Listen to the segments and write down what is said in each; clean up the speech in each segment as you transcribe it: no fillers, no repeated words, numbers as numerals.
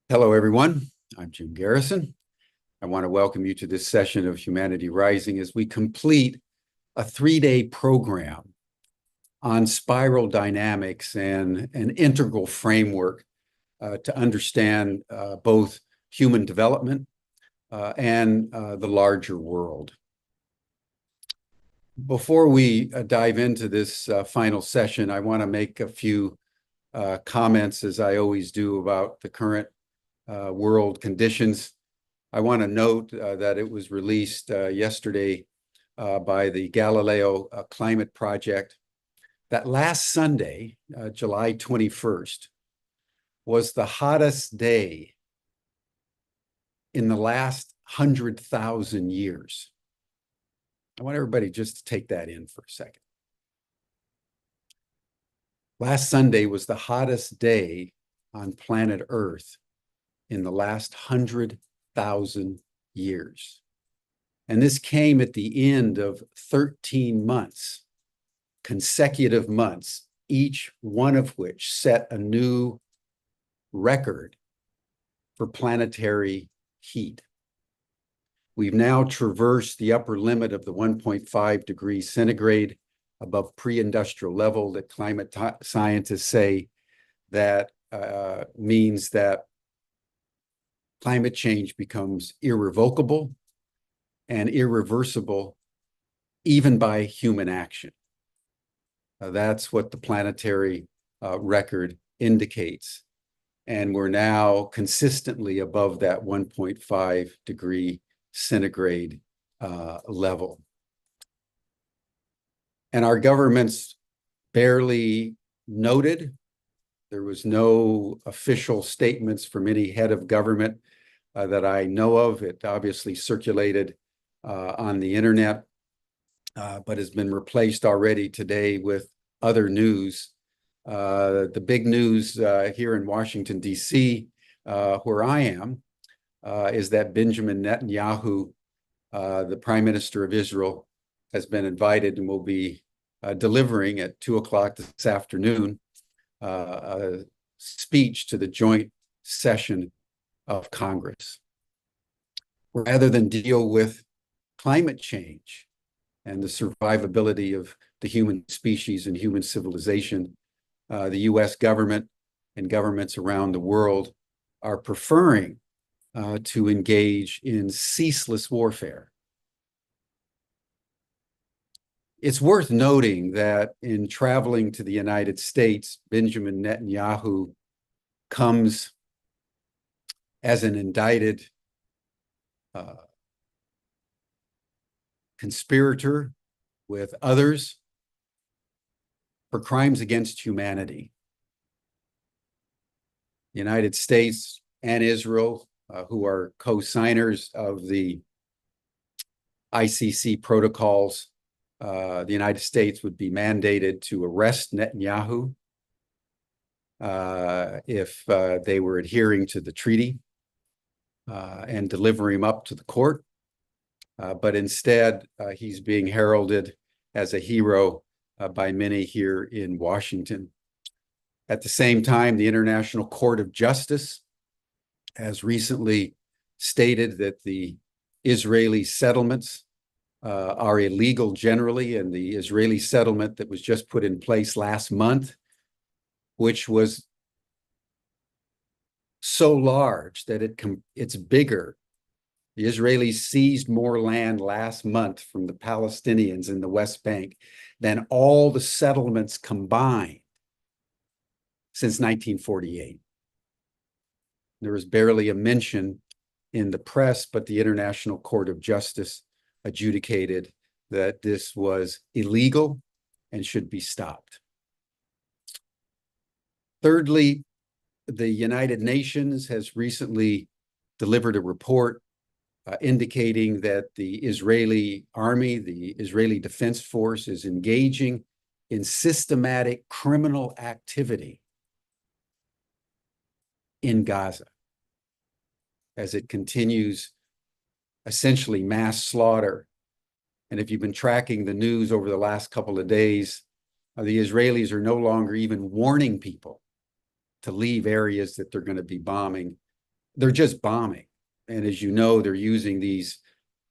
Hello, everyone. I'm Jim Garrison. I want to welcome you to this session of Humanity Rising as we complete a 3-day program on spiral dynamics and an integral framework to understand both human development and the larger world. Before we dive into this final session, I want to make a few comments, as I always do, about the current world conditions. I want to note that it was released yesterday by the Galileo Climate Project that last Sunday, July 21st, was the hottest day in the last 100,000 years. I want everybody just to take that in for a second. Last Sunday was the hottest day on planet Earth in the last 100,000 years. And this came at the end of 13 months, consecutive months, each one of which set a new record for planetary heat. We've now traversed the upper limit of the 1.5 degrees centigrade above pre-industrial level that climate scientists say that means that climate change becomes irrevocable and irreversible even by human action. That's what the planetary record indicates. And we're now consistently above that 1.5 degree centigrade level. And our governments barely noted. There was no official statements from any head of government that I know of. It obviously circulated on the internet, but has been replaced already today with other news. The big news here in Washington, D.C., where I am, is that Benjamin Netanyahu, the Prime Minister of Israel, has been invited and will be delivering at 2:00 this afternoon a speech to the joint session of Congress. Rather than deal with climate change and the survivability of the human species and human civilization, the US government and governments around the world are preferring to engage in ceaseless warfare. It's worth noting that in traveling to the United States, Benjamin Netanyahu comes as an indicted conspirator with others for crimes against humanity. The United States and Israel, who are co-signers of the ICC protocols, the United States would be mandated to arrest Netanyahu if they were adhering to the treaty and deliver him up to the court. But instead, he's being heralded as a hero by many here in Washington. At the same time, the International Court of Justice has recently stated that the Israeli settlements are illegal generally, and the Israeli settlement that was just put in place last month, which was so large that it's bigger. The Israelis seized more land last month from the Palestinians in the West Bank than all the settlements combined since 1948. There was barely a mention in the press, but the International Court of Justice adjudicated that this was illegal and should be stopped. Thirdly, the United Nations has recently delivered a report indicating that the Israeli army, the Israeli Defense Force, is engaging in systematic criminal activity in Gaza as it continues essentially mass slaughter. And if you've been tracking the news over the last couple of days, the Israelis are no longer even warning people to leave areas that they're going to be bombing. they're just bombing. And as you know, they're using these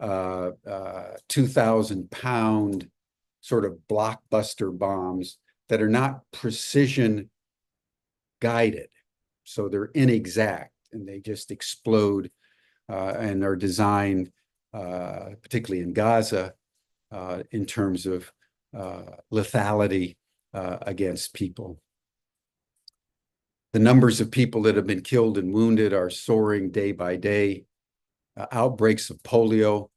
2,000-pound sort of blockbuster bombs that are not precision guided. So they're inexact and they just explode and are designed, particularly in Gaza, in terms of lethality against people. The numbers of people that have been killed and wounded are soaring day by day. Outbreaks of polio,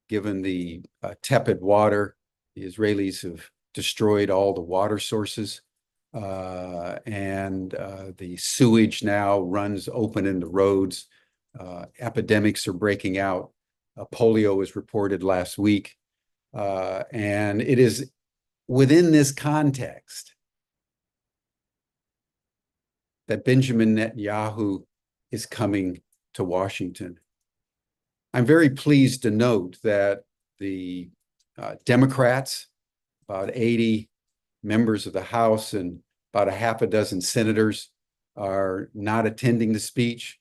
given the tepid water, the Israelis have destroyed all the water sources, and the sewage now runs open in the roads. Epidemics are breaking out. Polio was reported last week. And it is within this context that Benjamin Netanyahu is coming to Washington. I'm very pleased to note that the Democrats, about 80 members of the House and about a half a dozen senators, are not attending the speech.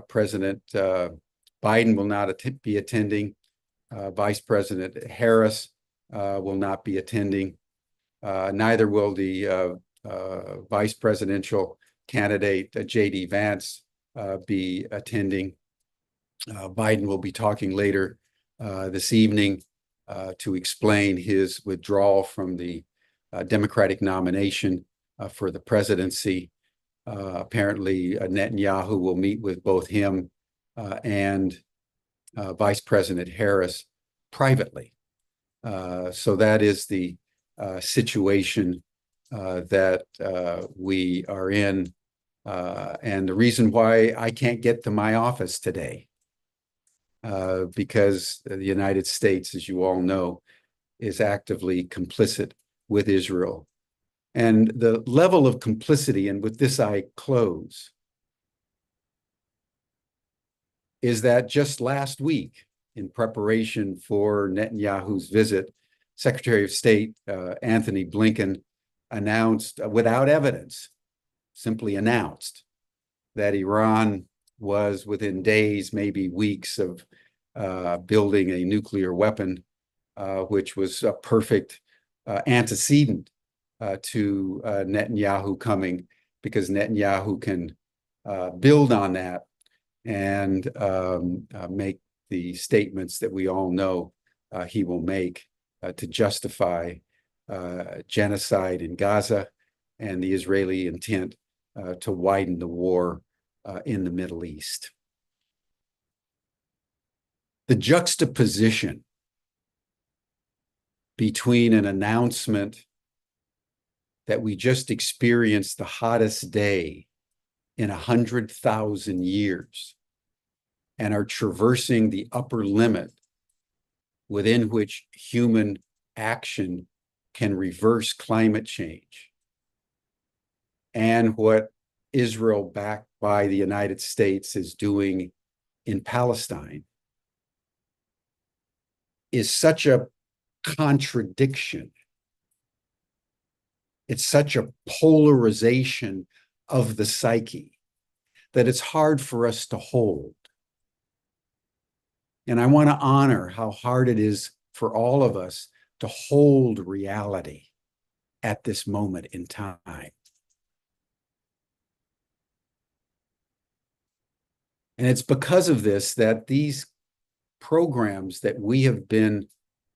President Biden will not be attending. Vice President Harris will not be attending. Neither will the vice presidential candidate, J.D. Vance, be attending. Biden will be talking later this evening to explain his withdrawal from the Democratic nomination for the presidency. Apparently, Netanyahu will meet with both him and Vice President Harris privately. So that is the situation that we are in. And the reason why I can't get to my office today, because the United States, as you all know, is actively complicit with Israel. And the level of complicity, and with this I close, is that just last week, in preparation for Netanyahu's visit, Secretary of State Anthony Blinken announced, without evidence, simply announced that Iran was within days, maybe weeks, of building a nuclear weapon, which was a perfect antecedent to Netanyahu coming, because Netanyahu can build on that and make the statements that we all know he will make to justify genocide in Gaza and the Israeli intent to widen the war in the Middle East. The juxtaposition between an announcement that we just experienced the hottest day in 100,000 years and are traversing the upper limit within which human action can reverse climate change, and what Israel, backed by the United States, is doing in Palestine, is such a contradiction. It's such a polarization of the psyche that it's hard for us to hold. And I want to honor how hard it is for all of us to hold reality at this moment in time. And it's because of this that these programs that we have been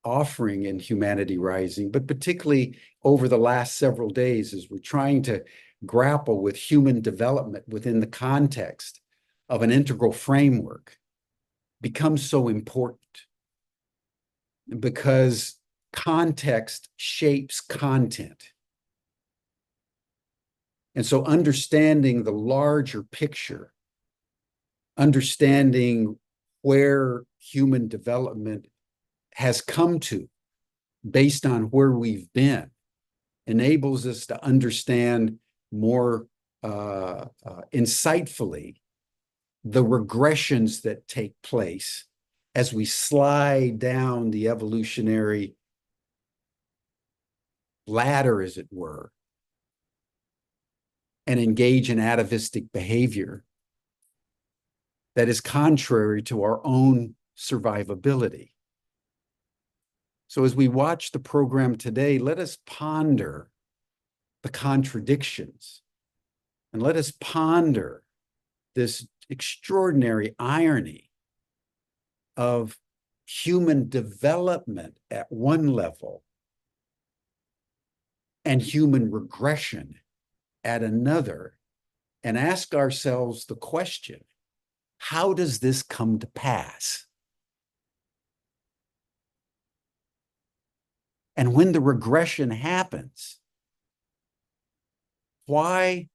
offering in Humanity Rising, but particularly over the last several days, as we're trying to grapple with human development within the context of an integral framework, becomes so important, because context shapes content. And so understanding the larger picture, understanding where human development has come to based on where we've been, enables us to understand more insightfully the regressions that take place as we slide down the evolutionary ladder, as it were, and engage in atavistic behavior that is contrary to our own survivability. So as we watch the program today, let us ponder the contradictions and let us ponder this extraordinary irony of human development at one level and human regression at another, and ask ourselves the question, how does this come to pass? And when the regression happens, why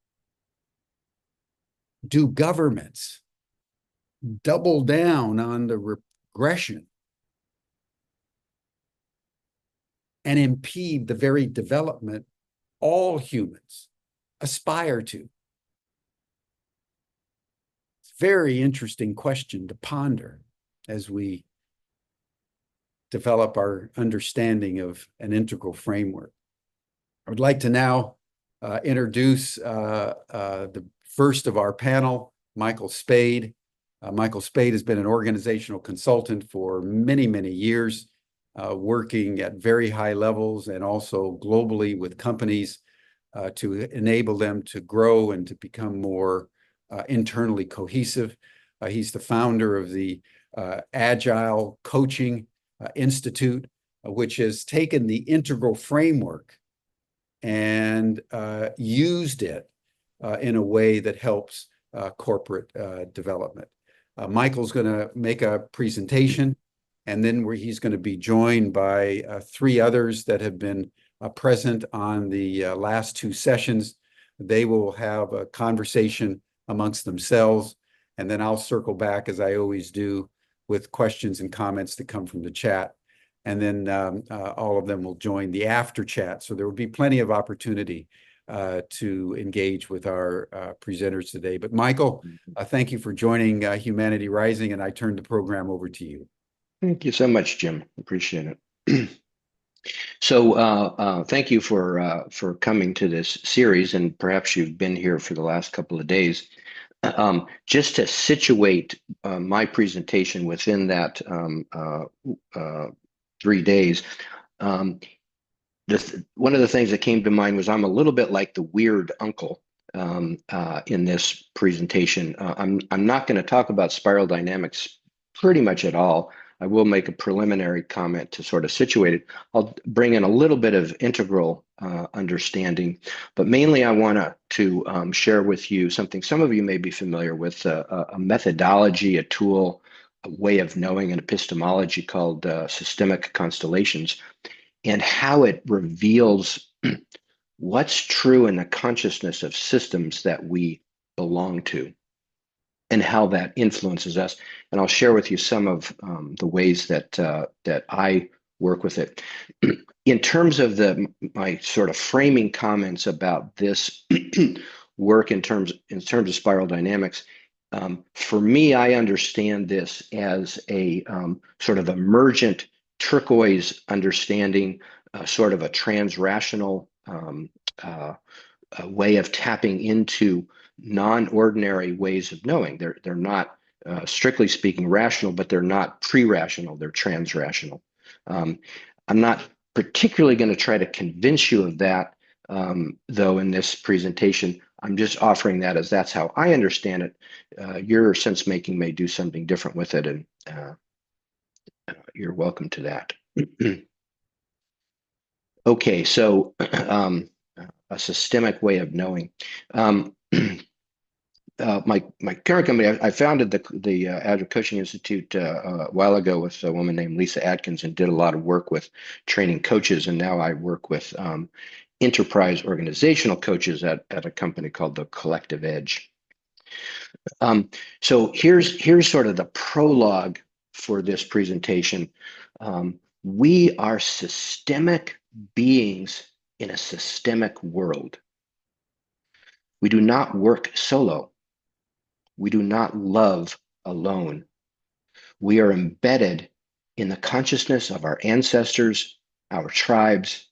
do governments double down on the regression and impede the very development all humans aspire to? It's a very interesting question to ponder as we develop our understanding of an integral framework. I would like to now introduce the first of our panel, Michael Spade. Michael Spade has been an organizational consultant for many, many years, working at very high levels and also globally with companies to enable them to grow and to become more internally cohesive. He's the founder of the Agile Coaching Institute, which has taken the integral framework and used it in a way that helps corporate development. Michael's going to make a presentation, and then he's going to be joined by three others that have been present on the last two sessions. They will have a conversation amongst themselves, and then I'll circle back, as I always do, with questions and comments that come from the chat. And then all of them will join the after chat. So there will be plenty of opportunity to engage with our presenters today. But Michael, thank you for joining Humanity Rising, and I turn the program over to you. Thank you so much, Jim. Appreciate it. So thank you for coming to this series, and perhaps you've been here for the last couple of days. Just to situate my presentation within that 3 days, one of the things that came to mind was I'm a little bit like the weird uncle in this presentation. I'm not going to talk about spiral dynamics pretty much at all. I will make a preliminary comment to sort of situate it. I'll bring in a little bit of integral understanding, but mainly I want to share with you something some of you may be familiar with, a methodology, a tool, a way of knowing, an epistemology called systemic constellations, and how it reveals what's true in the consciousness of systems that we belong to, and how that influences us. And I'll share with you some of the ways that that I work with it. In terms of my sort of framing comments about this work in terms of spiral dynamics, for me, I understand this as a sort of emergent turquoise understanding, sort of a transrational way of tapping into non-ordinary ways of knowing. They're not strictly speaking rational, but they're not pre-rational, they're transrational. I'm not particularly going to try to convince you of that, though, in this presentation. I'm just offering that as that's how I understand it. Your sense making may do something different with it, and you're welcome to that. Okay, so a systemic way of knowing. My current company, I founded the Agile Coaching Institute a while ago with a woman named Lisa Atkins, and did a lot of work with training coaches. And now I work with enterprise organizational coaches at a company called the Collective Edge. So here's sort of the prologue for this presentation. We are systemic beings in a systemic world. We do not work solo. We do not love alone. We are embedded in the consciousness of our ancestors, our tribes,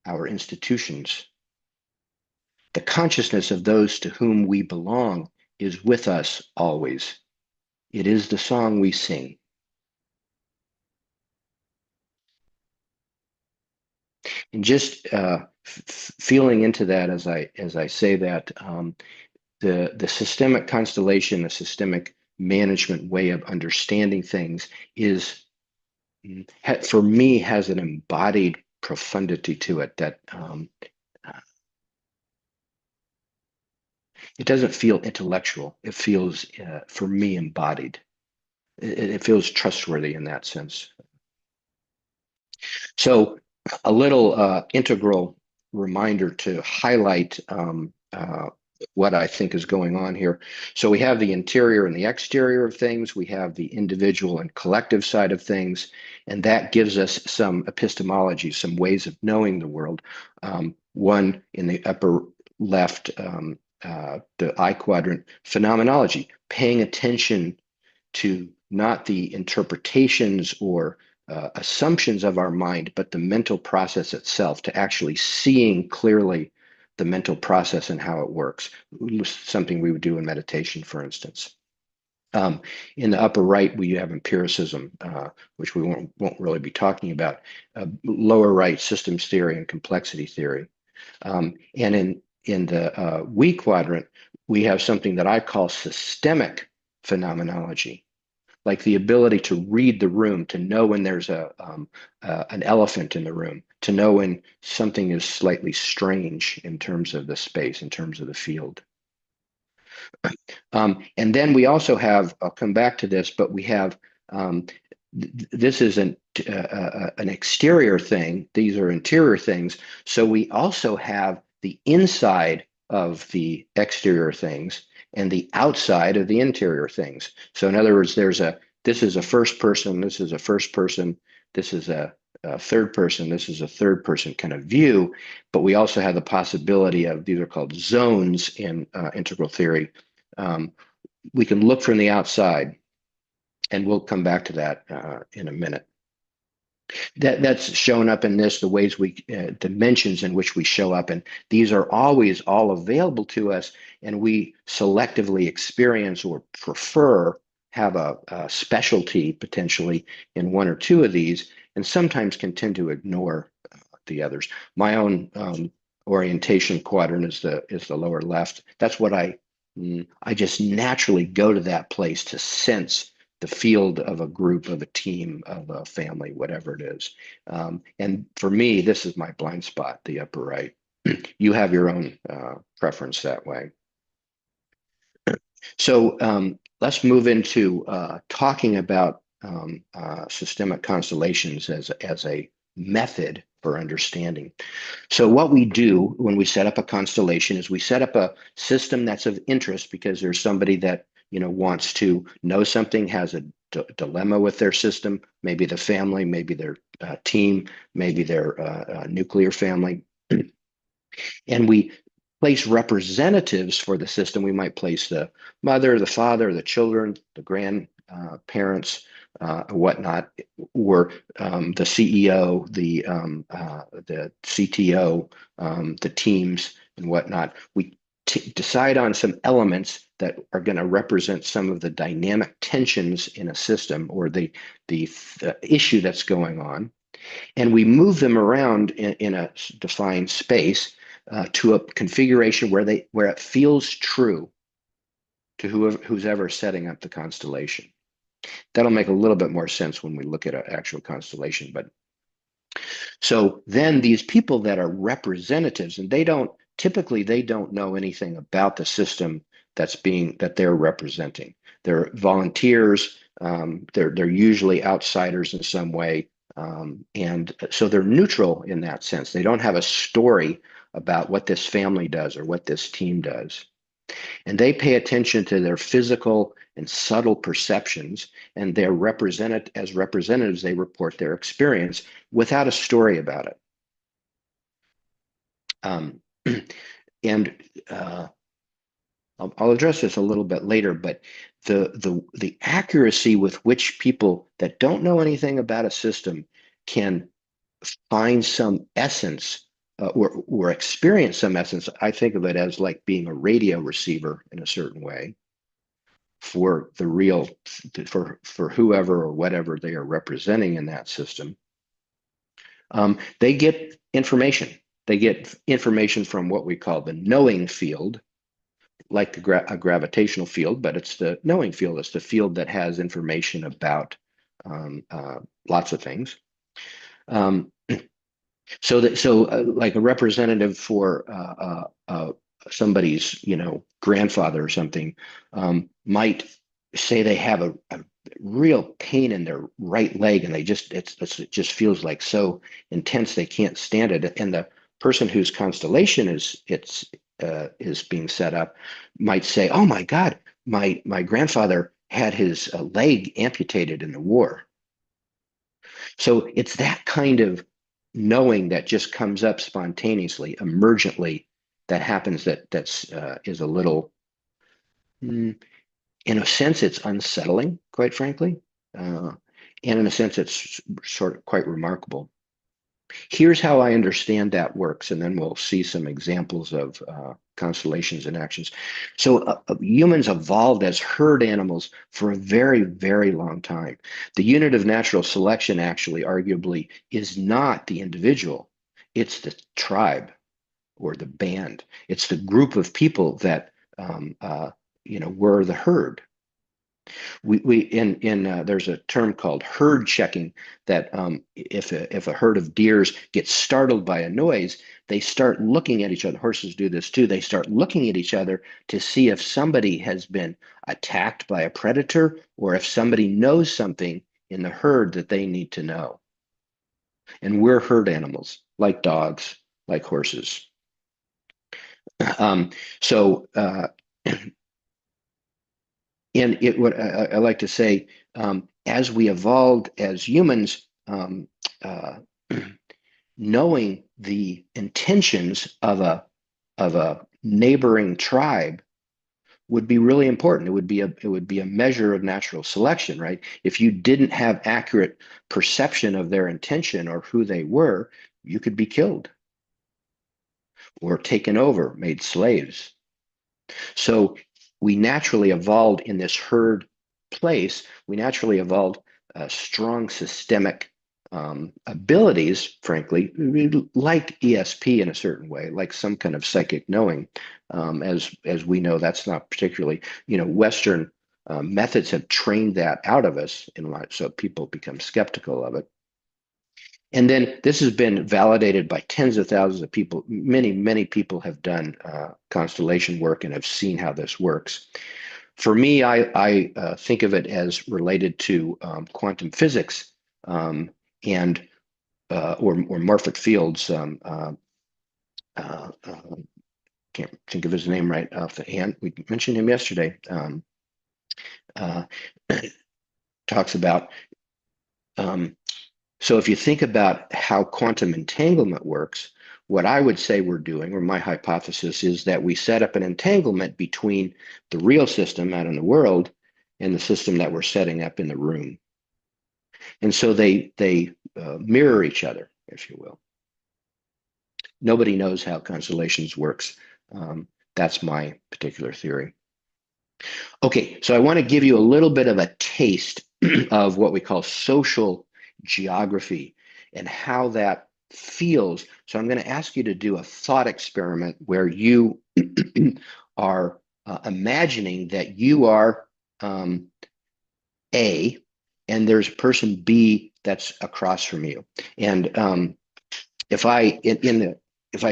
our institutions. The consciousness of those to whom we belong is with us always. It is the song we sing. And just feeling into that as I say that, the systemic constellation, the systemic management way of understanding things is, for me, has an embodied profundity to it that it doesn't feel intellectual. It feels, for me, embodied. It feels trustworthy in that sense. So a little integral reminder to highlight what I think is going on here. So we have the interior and the exterior of things. We have the individual and collective side of things. And that gives us some epistemology, some ways of knowing the world. One in the upper left, the I quadrant, phenomenology, paying attention to not the interpretations or assumptions of our mind, but the mental process itself, to actually seeing clearly the mental process and how it works, something we would do in meditation, for instance. In the upper right, we have empiricism, which we won't really be talking about. Lower right, systems theory and complexity theory. And in the we quadrant, we have something that I call systemic phenomenology, like the ability to read the room, to know when there's an elephant in the room, to know when something is slightly strange in terms of the space, in terms of the field. And then we also have, I'll come back to this, but we have, this is an exterior thing. These are interior things. So we also have the inside of the exterior things and the outside of the interior things. So in other words, this is a first person, this is a first person, this is a third person, this is a third person kind of view, but we also have the possibility of, these are called zones in integral theory. We can look from the outside, and we'll come back to that in a minute. That's shown up in this, the ways dimensions in which we show up, and these are always all available to us, and we selectively experience or prefer, have a specialty potentially in one or two of these, and sometimes can tend to ignore the others. My own orientation quadrant is the lower left. That's what I just naturally go to that place to sense the field of a group, of a team, of a family, whatever it is. And for me, this is my blind spot, the upper right. You have your own preference that way. So let's move into talking about systemic constellations as a method for understanding. So what we do when we set up a constellation is we set up a system that's of interest, because there's somebody that wants to know something, has a dilemma with their system, maybe the family, maybe their team, maybe their nuclear family. And we place representatives for the system. We might place the mother, the father, the children, the grandparents, whatnot, or the CEO, the CTO, the teams, and whatnot. We decide on some elements that are going to represent some of the dynamic tensions in a system, or the issue that's going on, and we move them around in a defined space to a configuration where it feels true to who's ever setting up the constellation. That'll make a little bit more sense when we look at an actual constellation. But so then these people that are representatives, and they don't know anything about the system that they're representing. They're volunteers. They're usually outsiders in some way. And so they're neutral in that sense. They don't have a story about what this family does or what this team does. And they pay attention to their physical and subtle perceptions, and they're represented as representatives. They report their experience without a story about it. And I'll address this a little bit later, but the accuracy with which people that don't know anything about a system can find some essence or experience some essence. I think of it as like being a radio receiver in a certain way for the real, for whoever or whatever they are representing in that system, they get information. They get information from what we call the knowing field, like a gravitational field, but it's the knowing field. It's the field that has information about lots of things. So like a representative for somebody's, grandfather or something, might say they have a real pain in their right leg, and it just feels like so intense they can't stand it. And the person whose constellation is being set up might say, "Oh my God, my grandfather had his leg amputated in the war." So it's that kind of knowing that just comes up spontaneously, emergently, that happens that's is a little, in a sense, it's unsettling, quite frankly, and in a sense, it's sort of quite remarkable. Here's how I understand that works, and then we'll see some examples of constellations and actions. So humans evolved as herd animals for a very, very long time. The unit of natural selection actually, arguably, is not the individual. It's the tribe or the band. It's the group of people that were the herd. We in There's a term called herd checking, that if a herd of deers gets startled by a noise, they start looking at each other. Horses do this too. They start looking at each other to see if somebody has been attacked by a predator, or if somebody knows something in the herd that they need to know. And we're herd animals, like dogs, like horses. Um, so And what I like to say, as we evolved as humans, knowing the intentions of a neighboring tribe would be really important. It would be a measure of natural selection, right? If you didn't have accurate perception of their intention or who they were, you could be killed or taken over, made slaves. So we naturally evolved in this herd place. We naturally evolved strong systemic abilities, frankly, like ESP in a certain way, like some kind of psychic knowing. As we know, that's not particularly, Western methods have trained that out of us in life, so people become skeptical of it. And then this has been validated by tens of thousands of people. Many, many people have done constellation work and have seen how this works. For me, I think of it as related to quantum physics, and or morphic fields. Can't think of his name right off the hand. We mentioned him yesterday. Uh, Talks about. So if you think about how quantum entanglement works, what I would say we're doing, or my hypothesis, is that we set up an entanglement between the real system out in the world and the system that we're setting up in the room. And so they mirror each other, if you will. Nobody knows how constellations works. That's my particular theory. Okay, so I want to give you a little bit of a taste of what we call social geography and how that feels. So I'm going to ask you to do a thought experiment where you are imagining that you are A, and there's person B that's across from you. And if I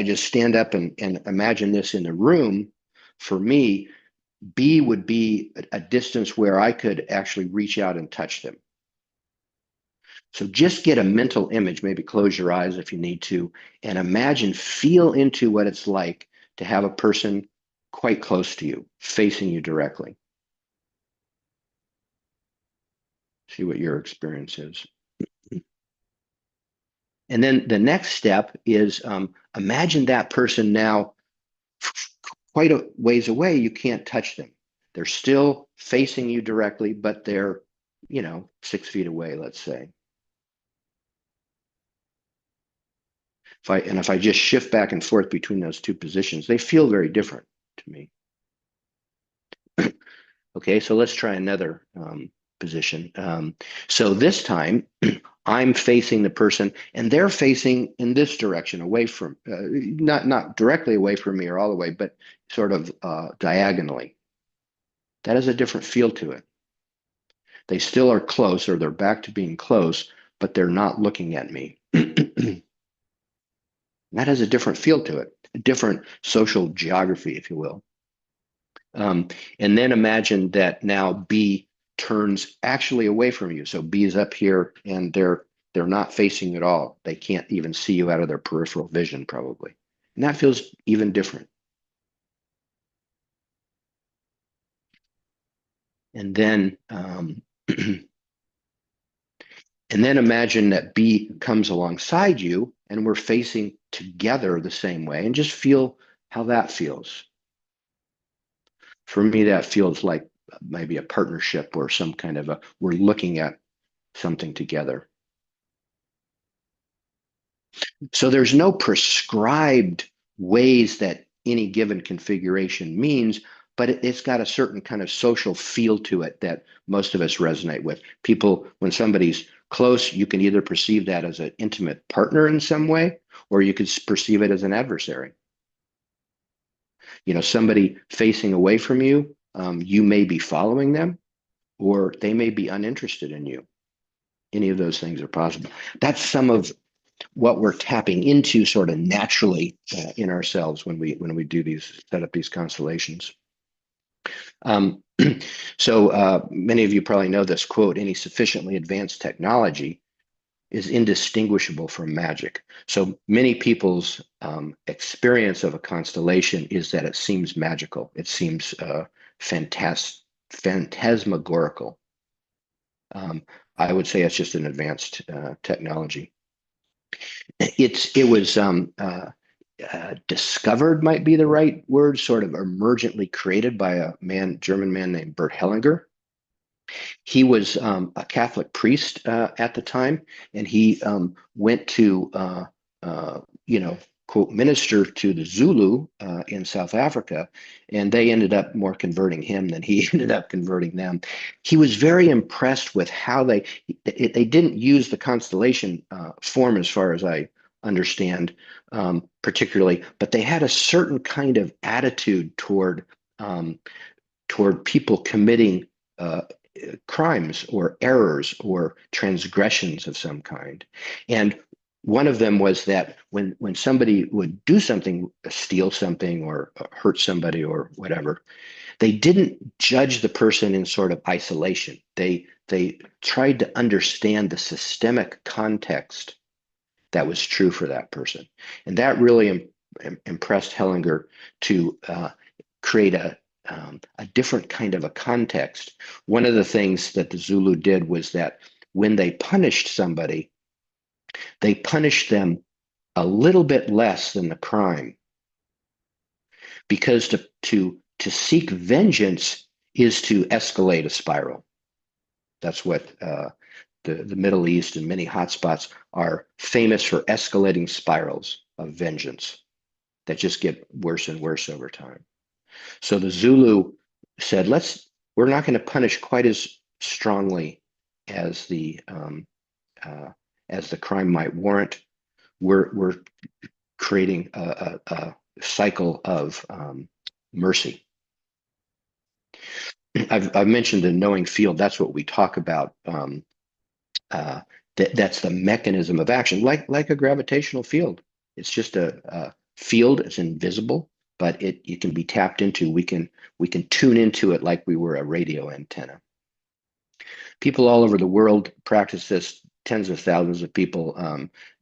just stand up and imagine this in the room, for me, B would be a distance where I could actually reach out and touch them. So just get a mental image, maybe close your eyes if you need to, and imagine, feel into what it's like to have a person quite close to you, facing you directly. See what your experience is. And then the next step is imagine that person now quite a ways away. You can't touch them. They're still facing you directly, but they're, 6 feet away, let's say. If I just shift back and forth between those two positions, they feel very different to me. Okay, so let's try another position. So this time I'm facing the person and they're facing in this direction away from, not directly away from me or all the way, but sort of diagonally. That has a different feel to it. They still are close, or they're back to being close, but they're not looking at me. That has a different feel to it, a different social geography, if you will. Um, and then imagine that now B turns actually away from you. So B is up here and they're not facing at all. They can't even see you out of their peripheral vision, probably. And that feels even different. And then and then imagine that B comes alongside you and we're facing together the same way, and just feel how that feels. For me, that feels like maybe a partnership or some kind of we're looking at something together. So there's no prescribed ways that any given configuration means, but it's got a certain kind of social feel to it that most of us resonate with. People, when somebody's close, you can either perceive that as an intimate partner in some way, or you could perceive it as an adversary. You know, somebody facing away from you, you may be following them, or they may be uninterested in you. Any of those things are possible. That's some of what we're tapping into sort of naturally in ourselves when we do these, set up these constellations. Um, so many of you probably know this quote: any sufficiently advanced technology is indistinguishable from magic. So many people's experience of a constellation is that it seems magical. It seems phantasmagorical. I would say it's just an advanced technology. It was discovered, might be the right word, sort of emergently created by a German man named Bert Hellinger. He was a Catholic priest at the time, and he went to, you know, quote, minister to the Zulu in South Africa, and they ended up more converting him than he ended up converting them. He was very impressed with how they didn't use the constellation form, as far as I understand, particularly, but they had a certain kind of attitude um, toward people committing crimes or errors or transgressions of some kind. And one of them was that when somebody would do something, steal something or hurt somebody or whatever, they didn't judge the person in sort of isolation. They tried to understand the systemic context that was true for that person. And that really impressed Hellinger to create a different kind of a context. One of the things that the Zulu did was that when they punished somebody, they punished them a little bit less than the crime, because to seek vengeance is to escalate a spiral. That's what the Middle East and many hotspots are famous for, escalating spirals of vengeance that just get worse and worse over time. So the Zulu said, we're not going to punish quite as strongly as the crime might warrant. We're creating a cycle of mercy. I've mentioned the knowing field. That's what we talk about. That's the mechanism of action, like a gravitational field. It's just a field. It's invisible, but it can be tapped into. We can tune into it like we were a radio antenna. People all over the world practice this. Tens of thousands of people.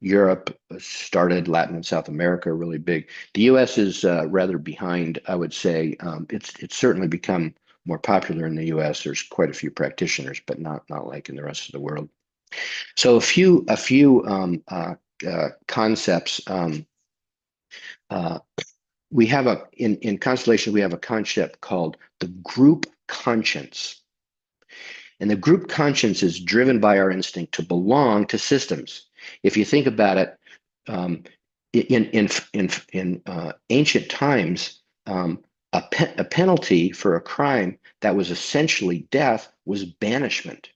Europe started, Latin and South America are really big. The U.S. is rather behind, I would say. It's certainly become more popular in the U.S. There's quite a few practitioners, but not like in the rest of the world. So a few concepts. We have in constellation, we have a concept called the group conscience. And the group conscience is driven by our instinct to belong to systems. If you think about it, in ancient times, a penalty for a crime that was essentially death was banishment.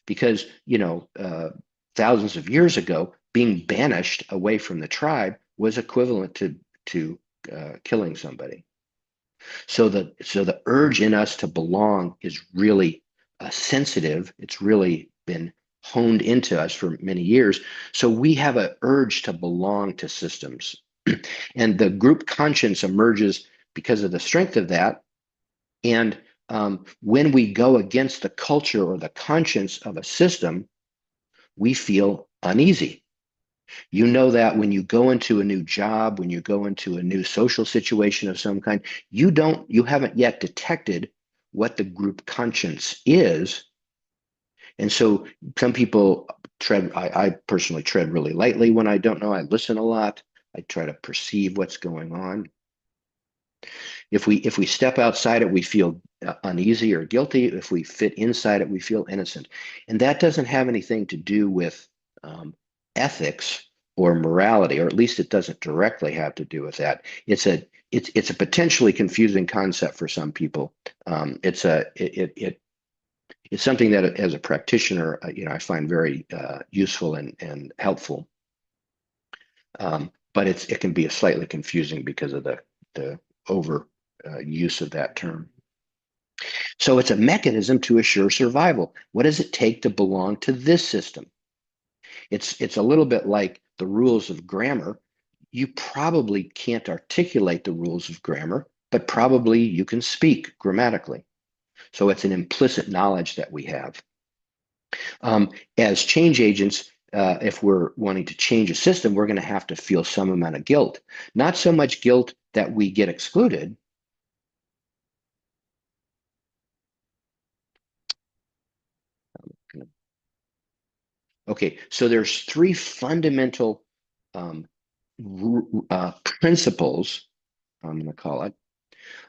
Because, thousands of years ago, being banished away from the tribe was equivalent to killing somebody. So the urge in us to belong is really sensitive. It's really been honed into us for many years. So we have an urge to belong to systems. And the group conscience emerges because of the strength of that. And when we go against the culture or the conscience of a system, we feel uneasy. You know that when you go into a new job, when you go into a new social situation of some kind, you haven't yet detected what the group conscience is. And so some people I personally tread really lightly when I don't know. I listen a lot. I try to perceive what's going on. If we step outside it, we feel uneasy or guilty. If we fit inside it, we feel innocent. And that doesn't have anything to do with ethics or morality, or at least it doesn't directly have to do with that. It's a potentially confusing concept for some people. It's something that, as a practitioner, I find very useful and helpful. But it can be slightly confusing because of the over use of that term. So it's a mechanism to assure survival. What does it take to belong to this system? It's a little bit like the rules of grammar. You probably can't articulate the rules of grammar, but probably you can speak grammatically. So it's an implicit knowledge that we have. As change agents, if we're wanting to change a system, we're going to have to feel some amount of guilt. Not so much guilt that we get excluded. Okay, so there's three fundamental um, principles, I'm going to call it,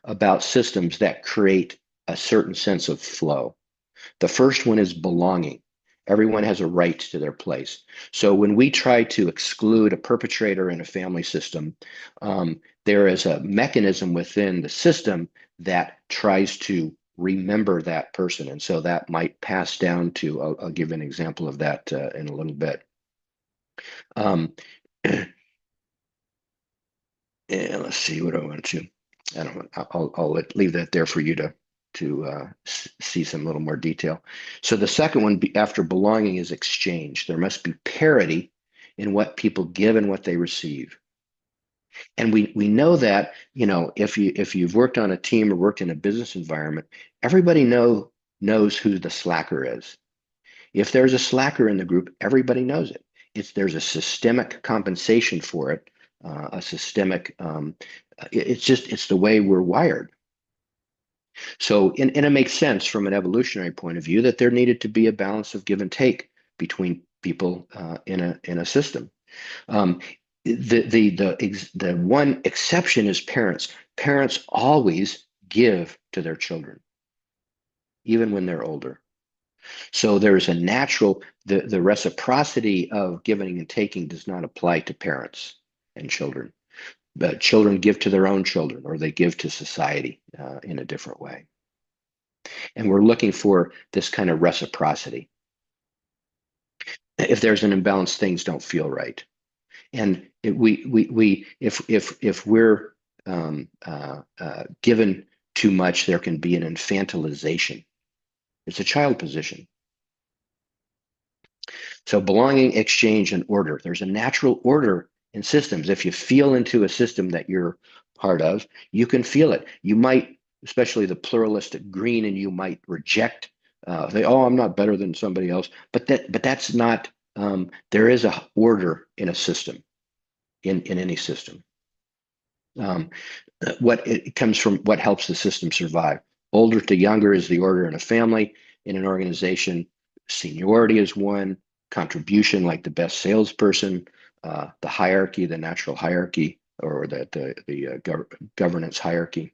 about systems that create a certain sense of flow. The first one is belonging. Everyone has a right to their place. So when we try to exclude a perpetrator in a family system, there is a mechanism within the system that tries to remember that person. And so that might pass down to, I'll give an example of that in a little bit. Um, and let's see what I want to. I don't want. I'll leave that there for you to see some little more detail. So the second one after belonging is exchange. There must be parity in what people give and what they receive. And we know that, if you've worked on a team or worked in a business environment, everybody knows who the slacker is. If there's a slacker in the group, everybody knows it. There's a systemic compensation for it, a systemic. It's the way we're wired. So, and it makes sense from an evolutionary point of view that there needed to be a balance of give and take between people in a system. Um, the one exception is parents. Parents always give to their children, even when they're older. So there's a natural, the reciprocity of giving and taking does not apply to parents and children. But children give to their own children, or they give to society in a different way. And we're looking for this kind of reciprocity. If there's an imbalance, things don't feel right. And if we're given too much, there can be an infantilization. It's a child position. So belonging, exchange, and order. There's a natural order in systems. If you feel into a system that you're part of, you can feel it. You might, especially the pluralistic green, and you might reject, say, "Oh, I'm not better than somebody else." But that's not. There is a order in a system, in any system. What it comes from, what helps the system survive. Older to younger is the order in a family, in an organization. Seniority is one. Contribution, like the best salesperson. The hierarchy, the natural hierarchy, or the governance hierarchy.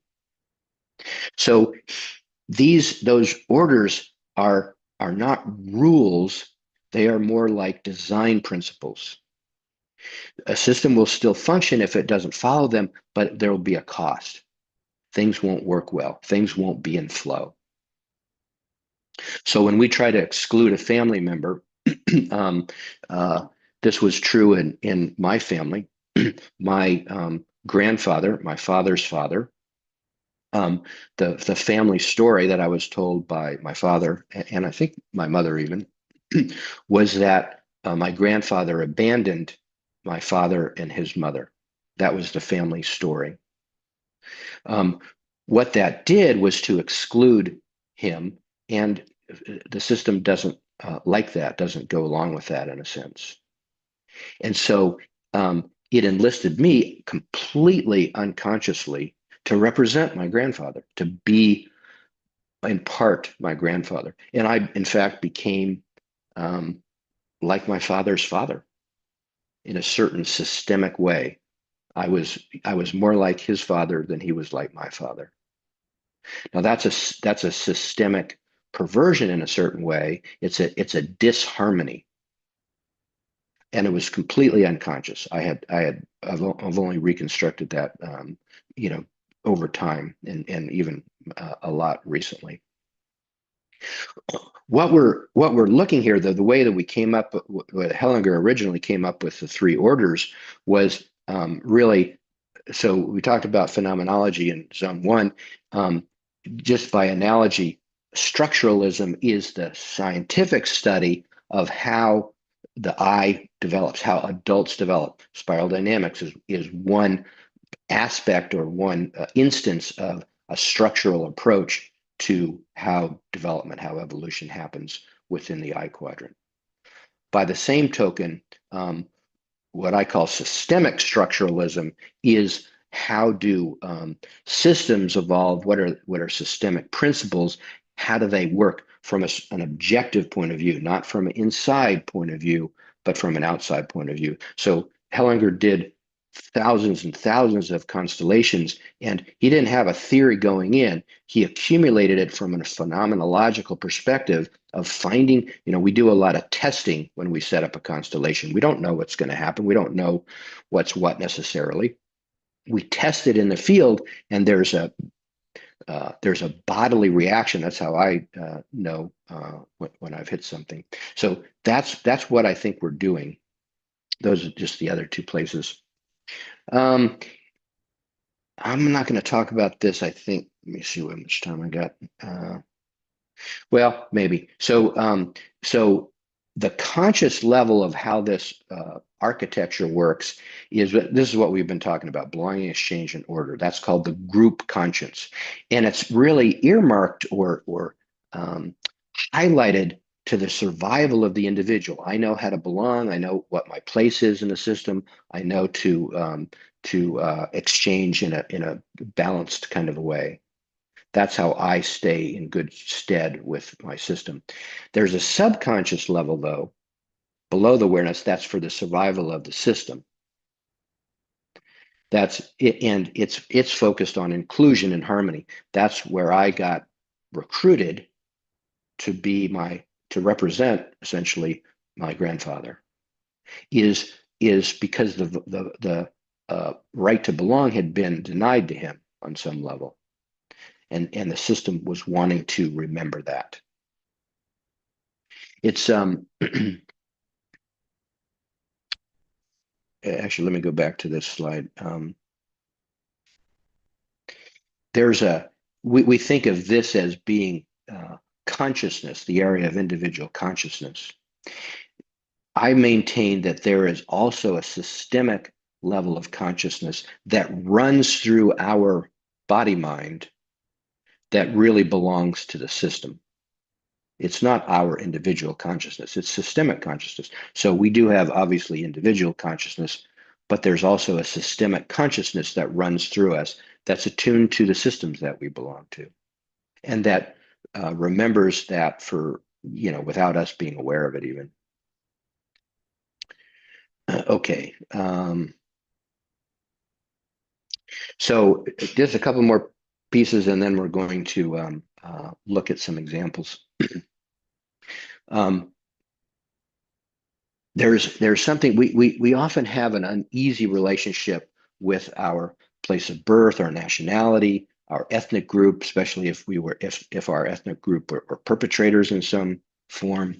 So those orders are not rules. They are more like design principles. A system will still function if it doesn't follow them, but there will be a cost. Things won't work well. Things won't be in flow. So when we try to exclude a family member, um, this was true in my family. My grandfather, my father's father, the family story that I was told by my father, and I think my mother even, was that my grandfather abandoned my father and his mother. That was the family story. Um, what that did was to exclude him, and the system doesn't like that, doesn't go along with that in a sense. And so it enlisted me completely unconsciously to represent my grandfather, to be in part my grandfather. And I, in fact, became um, like my father's father in a certain systemic way. I was more like his father than he was like my father. Now that's a systemic perversion in a certain way. It's a disharmony, and it was completely unconscious. I've only reconstructed that you know over time and even a lot recently. What we're looking here, the way that we came up, what Hellinger originally came up with the three orders was really, so we talked about phenomenology in zone one. Um, just by analogy, structuralism is the scientific study of how the eye develops, how adults develop. Spiral dynamics is one aspect or one instance of a structural approach to how development, how evolution happens within the eye quadrant. By the same token, what I call systemic structuralism is how do systems evolve? What are systemic principles? How do they work from an objective point of view, not from an inside point of view, but from an outside point of view? So Hellinger did thousands and thousands of constellations, and he didn't have a theory going in. He accumulated it from a phenomenological perspective of finding, we do a lot of testing when we set up a constellation. We don't know what's going to happen. We don't know what's what necessarily. We test it in the field, and there's a bodily reaction. That's how I know when I've hit something. So that's what I think we're doing. Those are just the other two places. Um, I'm not going to talk about this. I think. Let me see how much time I got. Well, maybe. So the conscious level of how this architecture works this is what we've been talking about: belonging, exchange, and order. That's called the group conscience, and it's really earmarked or um, highlighted to the survival of the individual. I know how to belong. I know what my place is in the system. I know to exchange in a balanced kind of a way. That's how I stay in good stead with my system. There's a subconscious level, though, below the awareness, that's for the survival of the system. That's it, and it's focused on inclusion and harmony. That's where I got recruited to represent essentially my grandfather. Is because the right to belong had been denied to him on some level, and the system was wanting to remember that. It's actually, let me go back to this slide. There's a we think of this as being consciousness, the area of individual consciousness. I maintain that there is also a systemic level of consciousness that runs through our body mind that really belongs to the system. It's not our individual consciousness, it's systemic consciousness. So we do have obviously individual consciousness, but there's also a systemic consciousness that runs through us that's attuned to the systems that we belong to, and that remembers that without us being aware of it even. Okay. So just a couple more pieces, and then we're going to look at some examples. Um, there's something we often have an uneasy relationship with our place of birth, our nationality, our ethnic group, especially if our ethnic group were perpetrators in some form.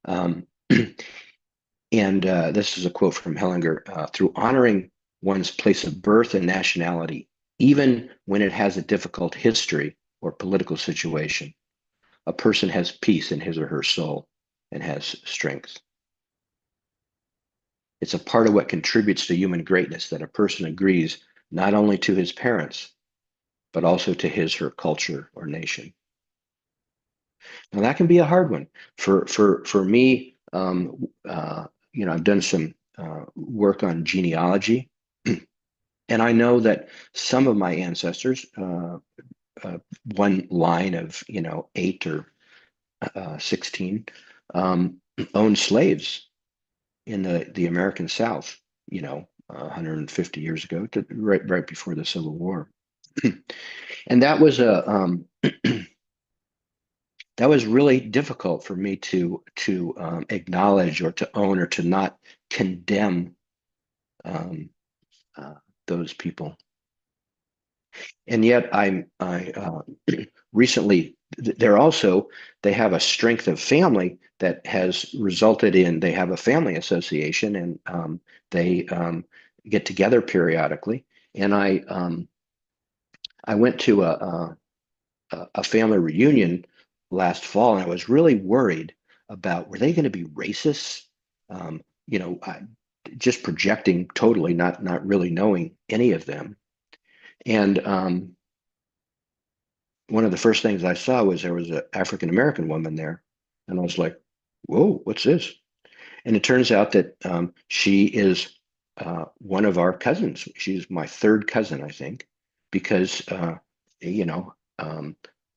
Um, and this is a quote from Hellinger: "Through honoring one's place of birth and nationality, even when it has a difficult history or political situation, a person has peace in his or her soul and has strength. It's a part of what contributes to human greatness that a person agrees not only to his parents, but also to his or her culture or nation." Now that can be a hard one for me. I've done some work on genealogy, and I know that some of my ancestors, one line of 8 or 16, owned slaves in the American South, 150 years ago, right before the Civil War. And that was really difficult for me to acknowledge or to own or to not condemn um, uh, those people. And yet I recently they have a strength of family that has resulted in they have a family association, and they get together periodically. And I went to a family reunion last fall, and I was really worried about, were they going to be racist? Um, just projecting totally, not really knowing any of them. And one of the first things I saw was there was an African American woman there, and I was like, "Whoa, what's this?" And it turns out that she is one of our cousins. She's my third cousin, I think, because you know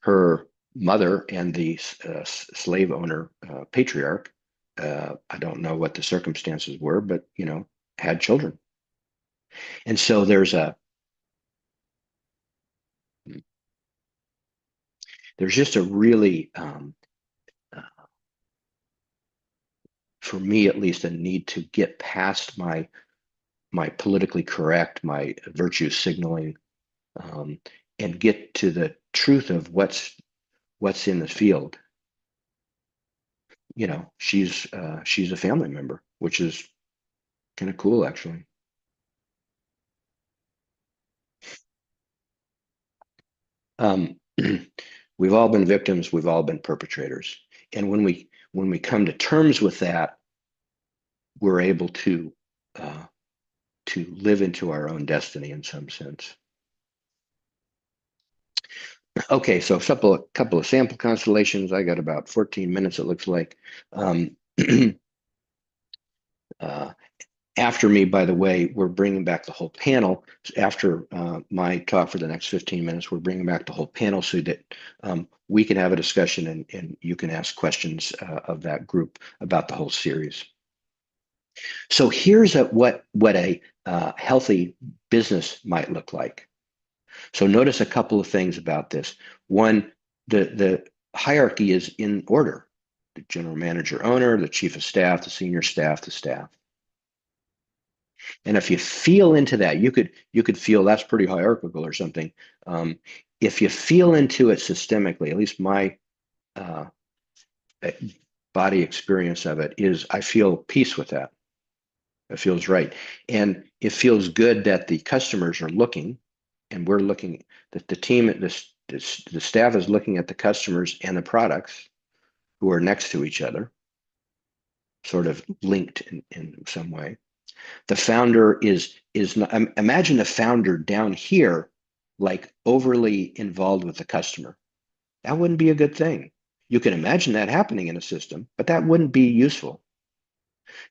her mother and the slave owner patriarch. I don't know what the circumstances were, but had children. And so there's just a really uh, for me at least, a need to get past my politically correct, my virtue signaling, um, and get to the truth of what's in the field. She's a family member, which is kind of cool, actually. Um, we've all been victims. We've all been perpetrators, and when we come to terms with that, we're able uh, to live into our own destiny in some sense. Okay, so couple of sample constellations. I got about 14 minutes, it looks like. Um, uh, After me, by the way, we're bringing back the whole panel. After my talk for the next 15 minutes, we're bringing back the whole panel so that we can have a discussion, and you can ask questions of that group about the whole series. So here's what a healthy business might look like. So notice a couple of things about this. One, the hierarchy is in order: the general manager, owner, the chief of staff, the senior staff, the staff. And if you feel into that, you could feel that's pretty hierarchical or something. If you feel into it systemically, at least my uh, body experience of it is, I feel peace with that. It feels right, and it feels good that the customers are looking, and we're looking, that the team, the staff is looking at the customers and the products who are next to each other, sort of linked in some way. The founder is not, imagine the founder down here, like overly involved with the customer. That wouldn't be a good thing. You can imagine that happening in a system, but that wouldn't be useful.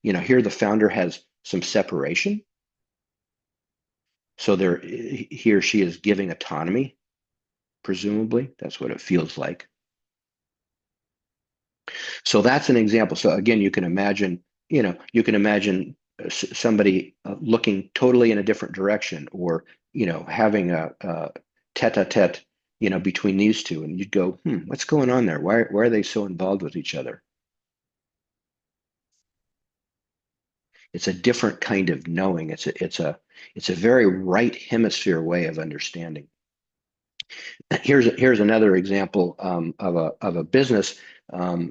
Here the founder has some separation. So he or she is giving autonomy, presumably. That's what it feels like. So that's an example. So again, you can imagine somebody looking totally in a different direction, or having a tete-a-tete, between these two, and you'd go, what's going on there? Why are they so involved with each other? It's a different kind of knowing. It's a very right hemisphere way of understanding. Here's another example of a business.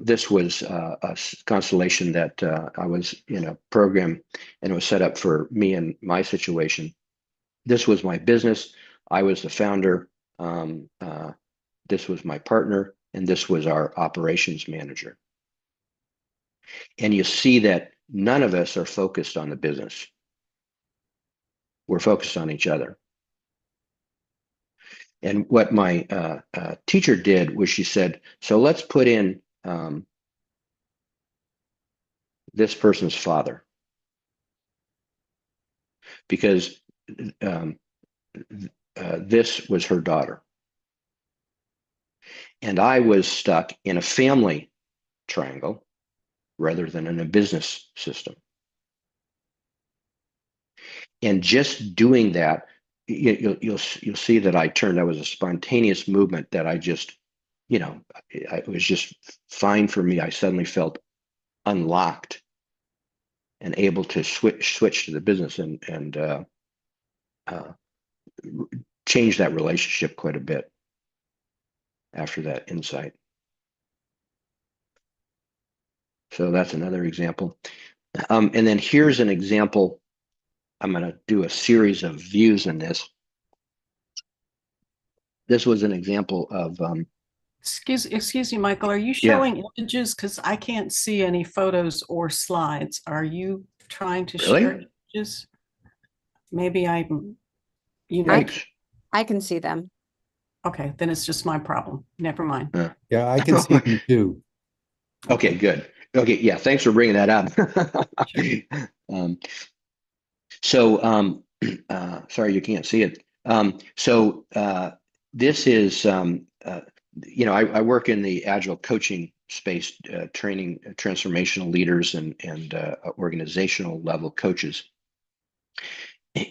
This was a constellation that I was in a program, and it was set up for me and my situation. This was my business. I was the founder. This was my partner, and this was our operations manager. And you see that none of us are focused on the business. We're focused on each other. And what my teacher did was she said, so let's put in this person's father, because this was her daughter. And I was stuck in a family triangle rather than in a business system. And just doing that, you'll see that that was a spontaneous movement that I just, it was just fine for me. I suddenly felt unlocked and able to switch to the business and change that relationship quite a bit after that insight. So that's another example. And then here's an example. I'm going to do a series of views in this. This was an example of Excuse me, Michael, are you yeah, showing images? Because I can't see any photos or slides. Are you trying to share really? images? Maybe you I know, Yikes. I can see them. okay, then it's just my problem. Never mind. Yeah, I can see them too. Okay, good. Okay, yeah, thanks for bringing that up. Sure. um, so, sorry you can't see it. This is, I work in the agile coaching space, training transformational leaders and organizational level coaches.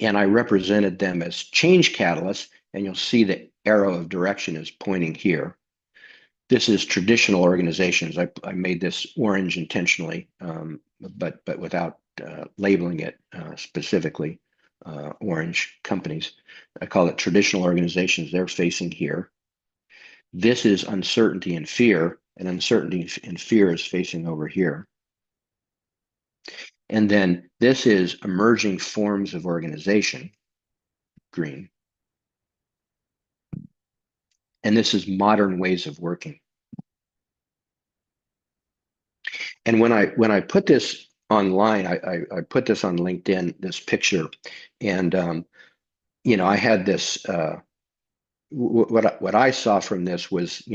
And I represented them as change catalysts, and you'll see the arrow of direction is pointing here. This is traditional organizations. I made this orange intentionally, but without labeling it specifically orange companies. I call it traditional organizations. They're facing here. This is uncertainty and fear, and uncertainty and fear is facing over here. And then this is emerging forms of organization, green. And this is modern ways of working. And when I put this online, I put this on LinkedIn, this picture, and I had this. What I saw from this was,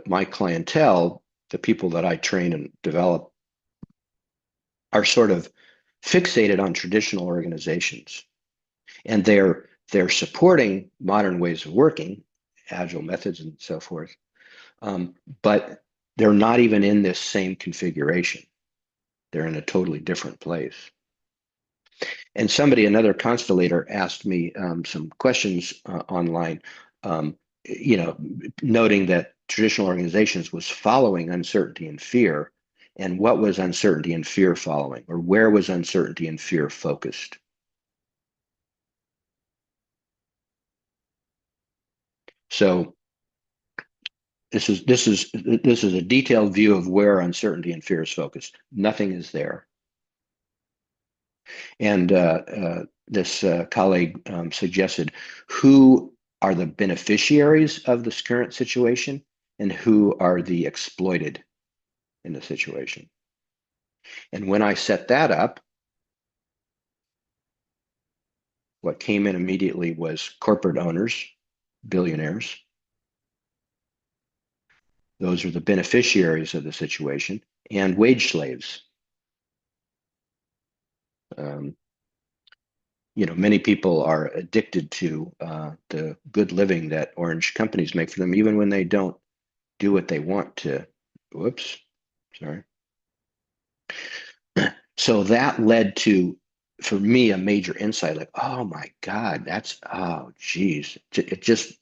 my clientele, the people that I train and develop, are sort of fixated on traditional organizations, and they're supporting modern ways of working, agile methods, and so forth, but they're not even in this same configuration. They're in a totally different place. And another constellator, asked me some questions online, noting that traditional organizations was following uncertainty and fear. And what was uncertainty and fear following, or where was uncertainty and fear focused? So this is a detailed view of where uncertainty and fear is focused. Nothing is there. And this colleague suggested who are the beneficiaries of this current situation and who are the exploited in the situation. And when I set that up, what came in immediately was corporate owners, billionaires. Those are the beneficiaries of the situation, and wage slaves. Many people are addicted to the good living that orange companies make for them, even when they don't do what they want to. Whoops, sorry. So that led to, for me, a major insight. Like, oh my God, oh geez, it just,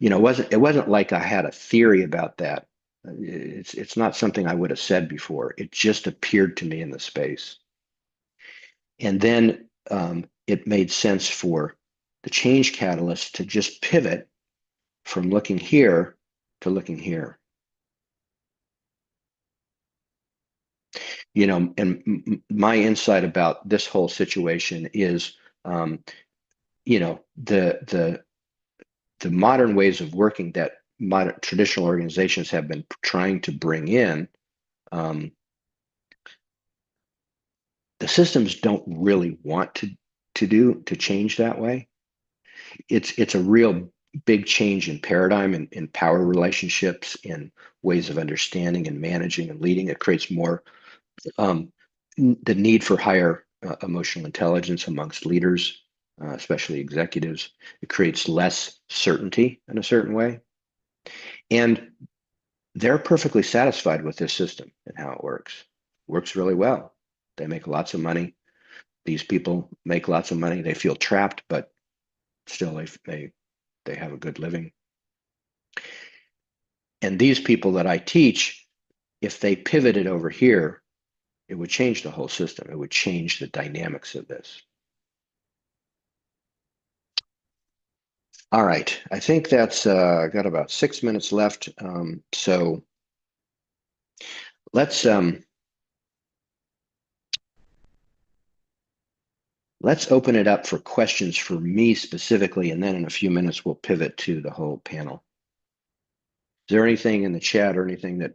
it wasn't like I had a theory about that. It's not something I would have said before. It just appeared to me in the space. And then it made sense for the change catalyst to just pivot from looking here to looking here. You know, and my insight about this whole situation is, you know, the modern ways of working that modern traditional organizations have been trying to bring in, the systems don't really want to change that way. It's a real big change in paradigm and in power relationships, in ways of understanding and managing and leading. It creates more the need for higher emotional intelligence amongst leaders, especially executives. It creates less certainty in a certain way. And they're perfectly satisfied with this system and how it works. Works really well. They make lots of money. These people make lots of money. They feel trapped, but still they have a good living. And these people that I teach, if they pivoted over here, it would change the whole system. It would change the dynamics of this. All right, I think that's got about 6 minutes left. So let's open it up for questions for me specifically, and then in a few minutes we'll pivot to the whole panel. Is there anything in the chat or anything that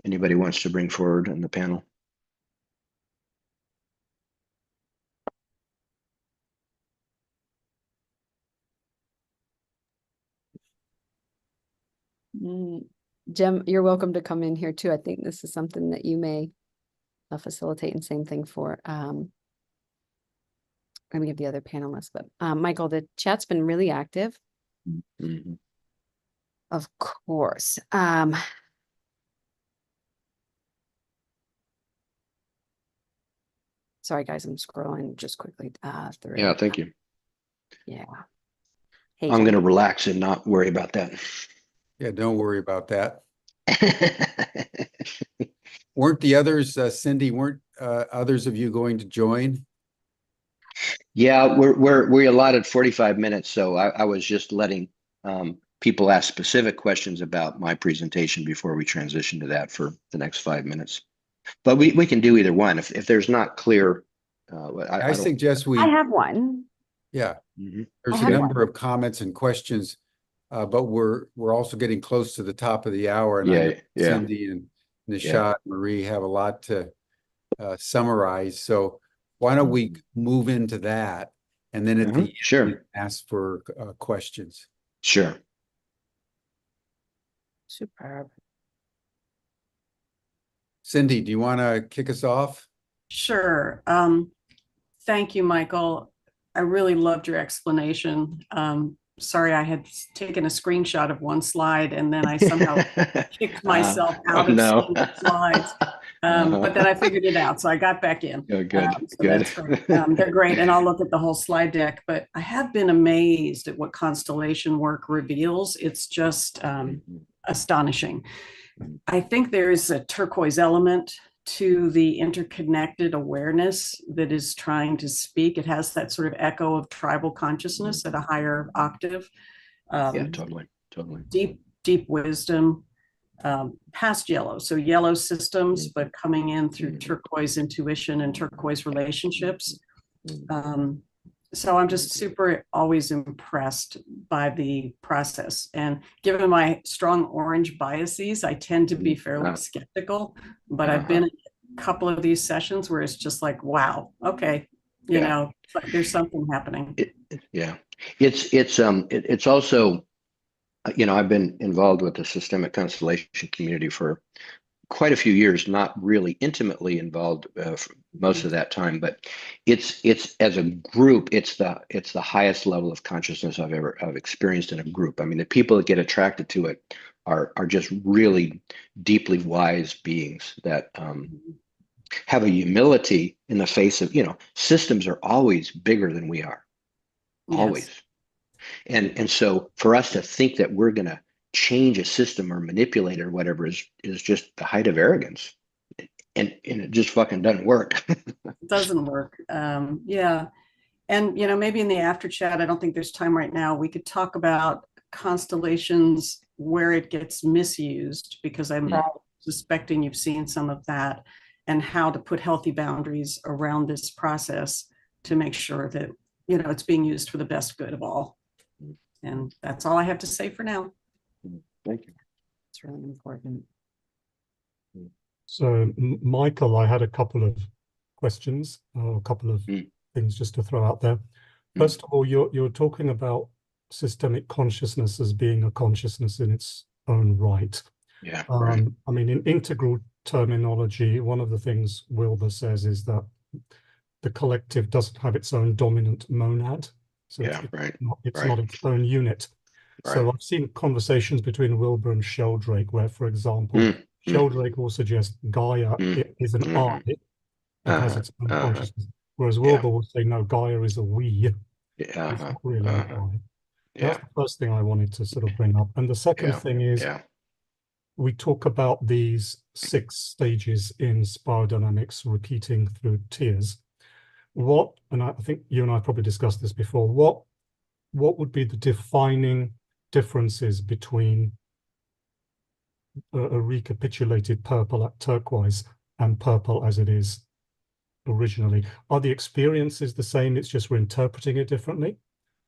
anybody wants to bring forward in the panel? Jim, you're welcome to come in here too. I think this is something that you may facilitate, and same thing for let me give the other panelists, but Michael, the chat's been really active. Mm-hmm. Of course. Sorry guys, I'm scrolling just quickly through. Yeah, thank you. Yeah. Hey, I'm Jim. going to relax and not worry about that. Yeah, don't worry about that. Weren't the others, Cindy, weren't others of you going to join? Yeah, we allotted 45 minutes, so I was just letting people ask specific questions about my presentation before we transition to that for the next 5 minutes. But we can do either one if there's not clear. I suggest we. I have one. Yeah, Mhm. there's a number of comments and questions, but we're also getting close to the top of the hour, and I know Cindy and Nishat and Marie have a lot to summarize. So why don't we move into that, and then at the end, we ask for questions. Sure. Superb. Cindy, do you want to kick us off? Sure. Thank you, Michael. I really loved your explanation. Sorry, I had taken a screenshot of one slide and then I somehow kicked myself out of seeing the slides. But then I figured it out, so I got back in. Oh, good, so that's great. They're great, and I'll look at the whole slide deck. But I have been amazed at what constellation work reveals. It's just astonishing. I think there is a turquoise element to the interconnected awareness that is trying to speak. It has that sort of echo of tribal consciousness at a higher octave. Yeah, totally. Deep wisdom, past yellow. So yellow systems, but coming in through turquoise intuition and turquoise relationships. So I'm just super always impressed by the process. And given my strong orange biases, I tend to be fairly skeptical, but I've been in a couple of these sessions where it's just like, wow, okay, you know, like there's something happening. It's also, you know, I've been involved with the systemic constellation community for quite a few years, not really intimately involved for most of that time, but it's as a group, it's the highest level of consciousness I've experienced in a group. I mean, the people that get attracted to it are just really deeply wise beings that have a humility in the face of, you know, systems are always bigger than we are, always. And so for us to think that we're going to change a system or manipulate it or whatever is just the height of arrogance. and it just fucking doesn't work. It doesn't work. Yeah. And, maybe in the after chat, I don't think there's time right now. We could talk about constellations where it gets misused, because I'm suspecting you've seen some of that, and how to put healthy boundaries around this process to make sure that, it's being used for the best good of all. And that's all I have to say for now. Thank you. It's really important. So, Michael, I had a couple of questions, or a couple of things just to throw out there. First of all, you're talking about systemic consciousness as being a consciousness in its own right. Yeah. Right. I mean, in integral terminology, one of the things Wilber says is that the collective doesn't have its own dominant monad. So Yeah. it's not its own unit. So I've seen conversations between Wilber and Sheldrake where, for example, Sheldrake will suggest Gaia is an I. It has its own consciousness. Whereas Wilber will say, no, Gaia is a we. It's not really an I. That's the first thing I wanted to sort of bring up. And the second thing is, we talk about these 6 stages in spiral dynamics repeating through tiers. And I think you and I probably discussed this before, what would be the defining differences between a recapitulated purple at turquoise and purple as it is originally? Are the experiences the same, it's just we're interpreting it differently?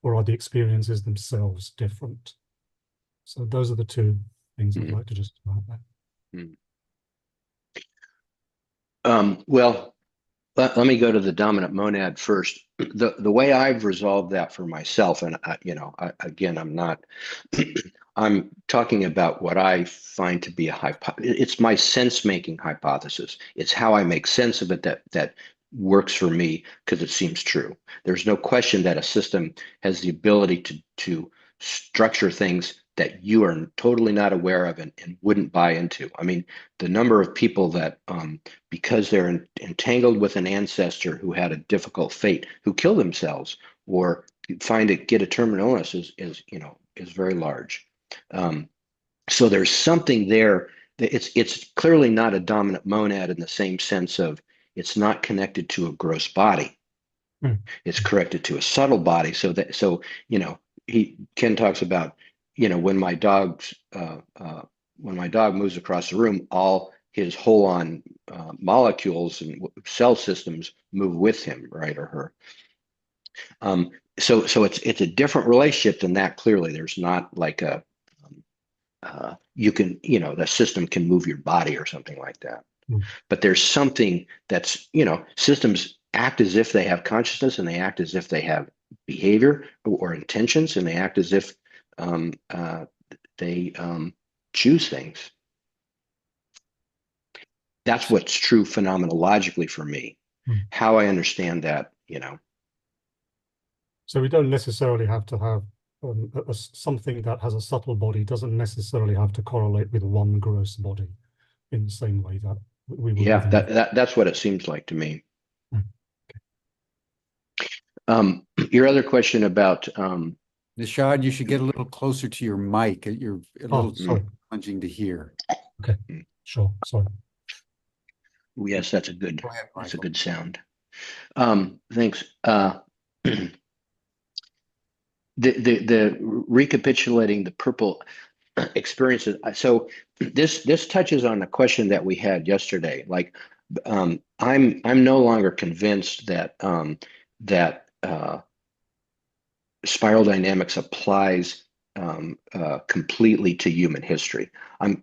Or are the experiences themselves different? So those are the 2 things I'd like to just talk about. Well, let me go to the dominant monad first. The way I've resolved that for myself, and again, I'm not, I'm talking about what I find to be it's my sense-making hypothesis. It's how I make sense of it that works for me because it seems true. There's no question that a system has the ability to structure things that you are totally not aware of and wouldn't buy into. I mean, the number of people that, because they're entangled with an ancestor who had a difficult fate, who kill themselves or get a terminal illness is very large. So there's something there that it's clearly not a dominant monad in the same sense of it's not connected to a gross body. It's connected to a subtle body. Ken talks about, when my dog moves across the room, all his whole-on molecules and cell systems move with him, right, or her. So it's a different relationship than that. Clearly, there's not like the system can move your body or something like that. But there's something that's, systems act as if they have consciousness, and they act as if they have behavior or intentions, and they act as if they choose things. That's what's true phenomenologically for me. How I understand that, So we don't necessarily have to have something that has a subtle body doesn't necessarily have to correlate with one gross body in the same way that we would. Yeah, that's what it seems like to me. Your other question about Nishad, you should get a little closer to your mic. You're a little challenging to hear. Okay, sure. Sorry. Yes, that's a good sound. Thanks. The recapitulating the purple experiences. So this touches on the question that we had yesterday. Like, I'm no longer convinced that spiral dynamics applies completely to human history.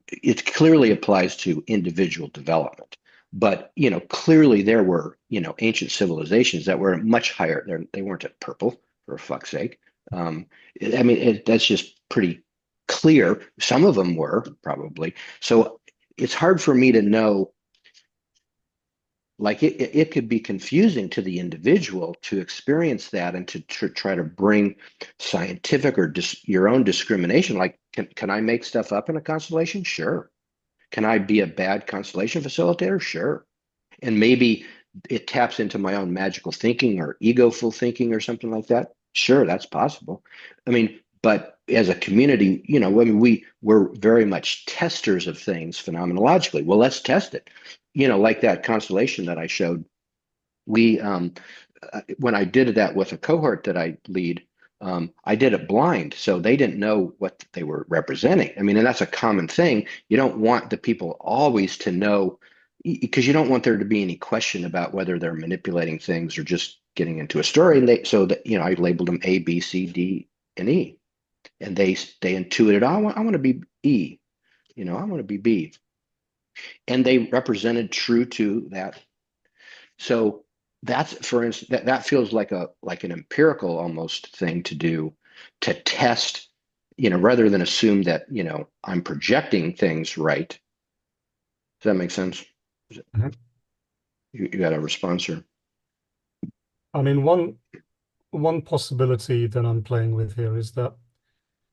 It clearly applies to individual development, but clearly there were ancient civilizations that were much higher. They weren't at purple, for fuck's sake. That's just pretty clear. Some of them were probably. So it's hard for me to know. Like it could be confusing to the individual to experience that and to try to bring scientific or your own discrimination. Like, can I make stuff up in a constellation? Sure. Can I be a bad constellation facilitator? Sure. And maybe it taps into my own magical thinking or egoful thinking or something like that. Sure, that's possible. But as a community, you know, I mean, we're very much testers of things phenomenologically. Well, let's test it. You know, like that constellation that I showed. We when I did that with a cohort that I lead, I did it blind, so they didn't know what they were representing. I mean, and that's a common thing. You don't want the people always to know, because you don't want there to be any question about whether they're manipulating things or just getting into a story. And so that, you know, I labeled them A, B, C, D, and E, and they intuited, oh, I want to be E, you know, I want to be B, and they represented true to that. So that's, for instance, that feels like an empirical almost thing to do, to test, you know, rather than assume that, you know, I'm projecting things right. Does that make sense? Mhm. You got a response here? I mean, one possibility that I'm playing with here is that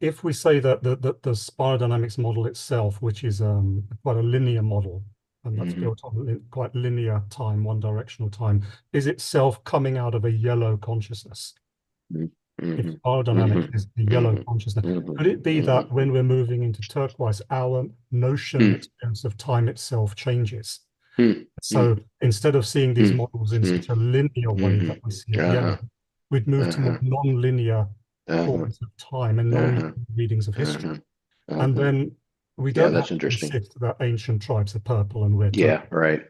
if we say that the spiral dynamics model itself, which is quite a linear model, and that's built on quite linear time, one directional time, is itself coming out of a yellow consciousness. If spiral dynamics is the yellow consciousness, could it be that when we're moving into turquoise, our notion and experience of time itself changes? So instead of seeing these models in such a linear way that we see it yellow, we'd move to more non-linear forms of time and non-linear readings of history. And then we Yeah, don't have that's to interesting. insist that ancient tribes are purple and red. Yeah, right.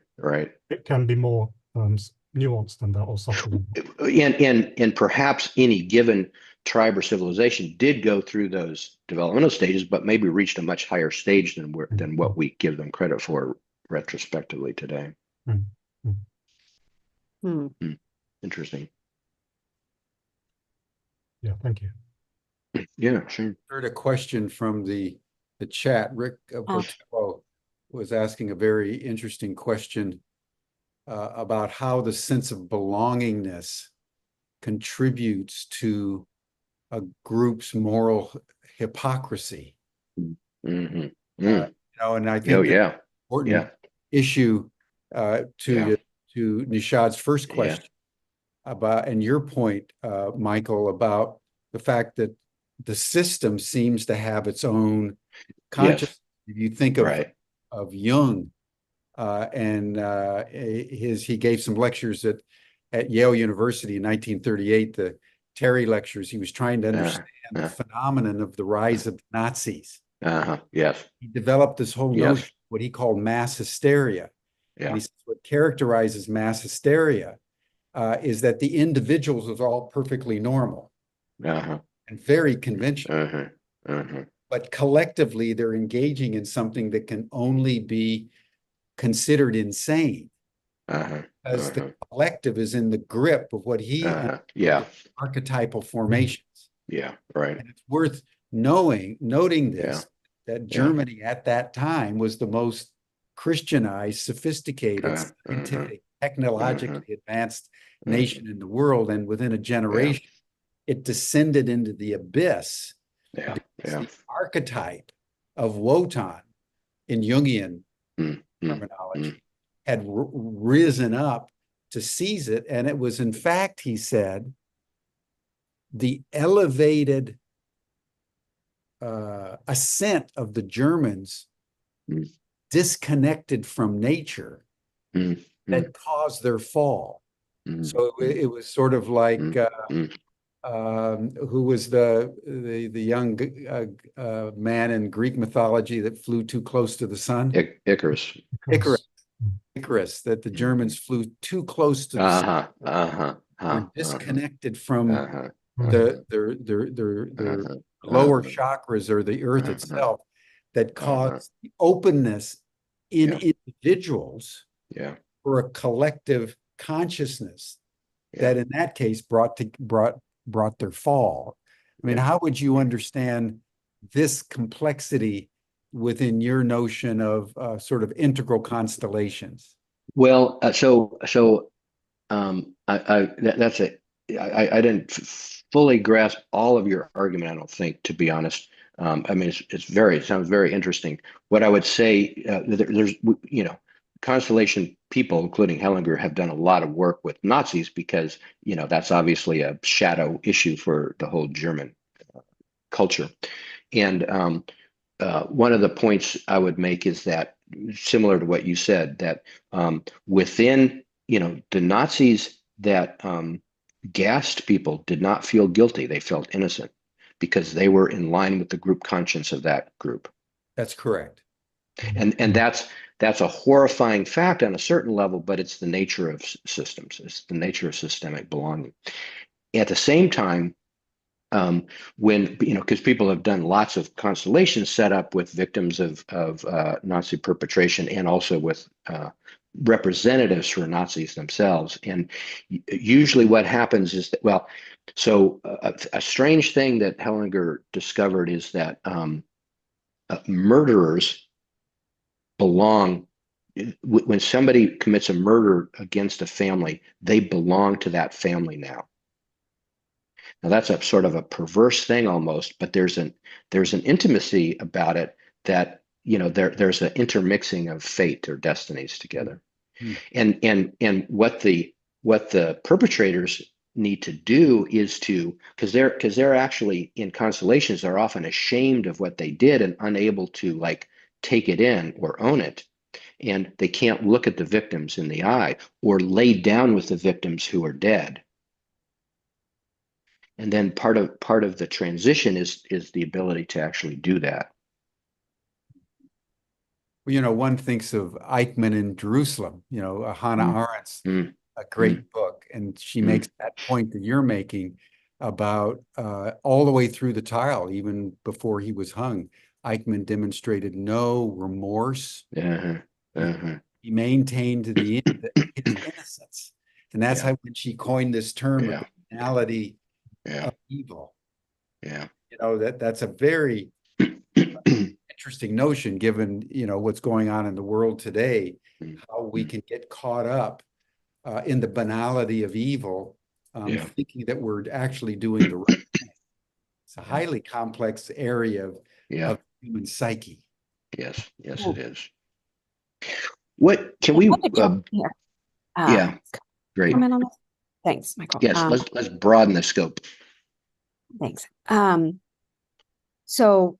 It can be more nuanced than that, or subtle than that. And perhaps any given tribe or civilization did go through those developmental stages, but maybe reached a much higher stage than what we give them credit for retrospectively today. Mm, mm. Interesting. Yeah, thank you. Yeah, sure. Heard a question from the chat. Rick Botello was asking a very interesting question about how the sense of belongingness contributes to a group's moral hypocrisy. Mm-hmm. You know, and I think Oh, that's yeah. an important issue to Nishad's first question about, and your point, Michael, about the fact that the system seems to have its own consciousness. If you think of Jung, and he gave some lectures at Yale University in 1938, the Terry lectures. He was trying to understand the phenomenon of the rise of the Nazis. Yes. He developed this whole notion, what he called mass hysteria. And he says what characterizes mass hysteria is that the individuals is all perfectly normal and very conventional. But collectively, they're engaging in something that can only be considered insane. As the collective is in the grip of what he archetypal formations. Yeah, right. And it's worth noting this, that Germany at that time was the most Christianized, sophisticated, scientific, technologically advanced nation in the world. And within a generation, it descended into the abyss. The archetype of Wotan in Jungian terminology had risen up to seize it. And it was, in fact, he said, the elevated ascent of the Germans disconnected from nature that caused their fall. So it was sort of like who was the young man in Greek mythology that flew too close to the sun? Icarus. Icarus, that the Germans flew too close to the sun. Were disconnected from their lower chakras or the earth itself, that caused the openness in individuals for a collective consciousness that in that case brought their fall. I mean, how would you understand this complexity within your notion of sort of integral constellations? Well, I didn't fully grasp all of your argument, I don't think, to be honest. I mean, it sounds very interesting. What I would say, there's, you know, constellation people, including Hellinger, have done a lot of work with Nazis because, you know, that's obviously a shadow issue for the whole German culture. And one of the points I would make is that, similar to what you said, that within, the Nazis that gassed people did not feel guilty. They felt innocent because they were in line with the group conscience of that group. That's correct. And that's a horrifying fact on a certain level, but it's the nature of systems. It's the nature of systemic belonging. At the same time, when, because people have done lots of constellations set up with victims of Nazi perpetration and also with representatives for Nazis themselves. And usually what happens is that, well, so a strange thing that Hellinger discovered is that murderers belong, when somebody commits a murder against a family, they belong to that family now. Now that's a sort of a perverse thing almost, but there's an intimacy about it that, there's an intermixing of fate or destinies together. Mm. And what the perpetrators need to do is to, because they're actually in constellations are often ashamed of what they did and unable to like take it in or own it. And they can't look at the victims in the eye or lay down with the victims who are dead. And then part of the transition is the ability to actually do that. Well, one thinks of Eichmann in Jerusalem, Hannah Arendt's a great book, and she makes that point that you're making about all the way through the trial, even before he was hung, Eichmann demonstrated no remorse. He maintained to the end his innocence, and that's how when she coined this term of the modality of evil. That's a very interesting notion, given what's going on in the world today, how we can get caught up in the banality of evil, thinking that we're actually doing the right thing. It's a highly complex area of human psyche. Yes, it is. What can we? Great. Comment on this? Thanks, Michael. Yes, let's broaden the scope. Thanks. So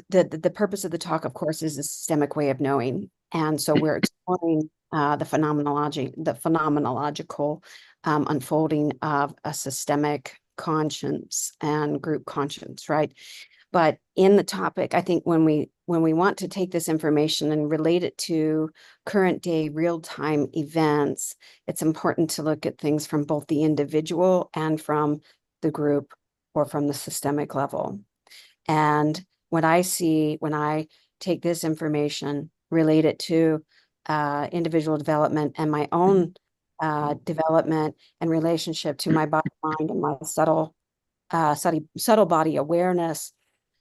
the purpose of the talk, of course, is a systemic way of knowing, and so we're exploring the phenomenological unfolding of a systemic conscience and group conscience, right? But in the topic, I think when we want to take this information and relate it to current day real-time events, it's important to look at things from both the individual and from the group or from the systemic level. And what I see when I take this information, relate it to individual development and my own development and relationship to my body, mind, and my subtle body awareness,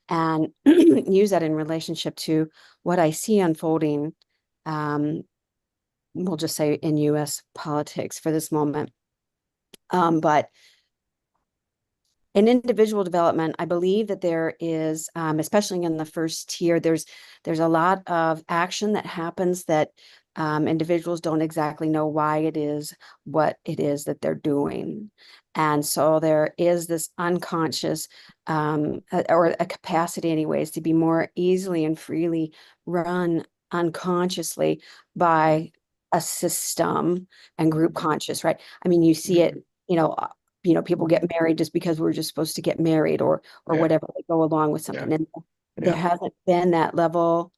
and use that in relationship to what I see unfolding, we'll just say in US politics for this moment. But in individual development, I believe that there is, especially in the first tier, there's a lot of action that happens that individuals don't exactly know why it is, what it is that they're doing. And so there is this unconscious or a capacity anyways to be more easily and freely run unconsciously by a system and group conscious, right? I mean, you see it, people get married just because we're just supposed to get married or whatever, they go along with something. And there hasn't been that level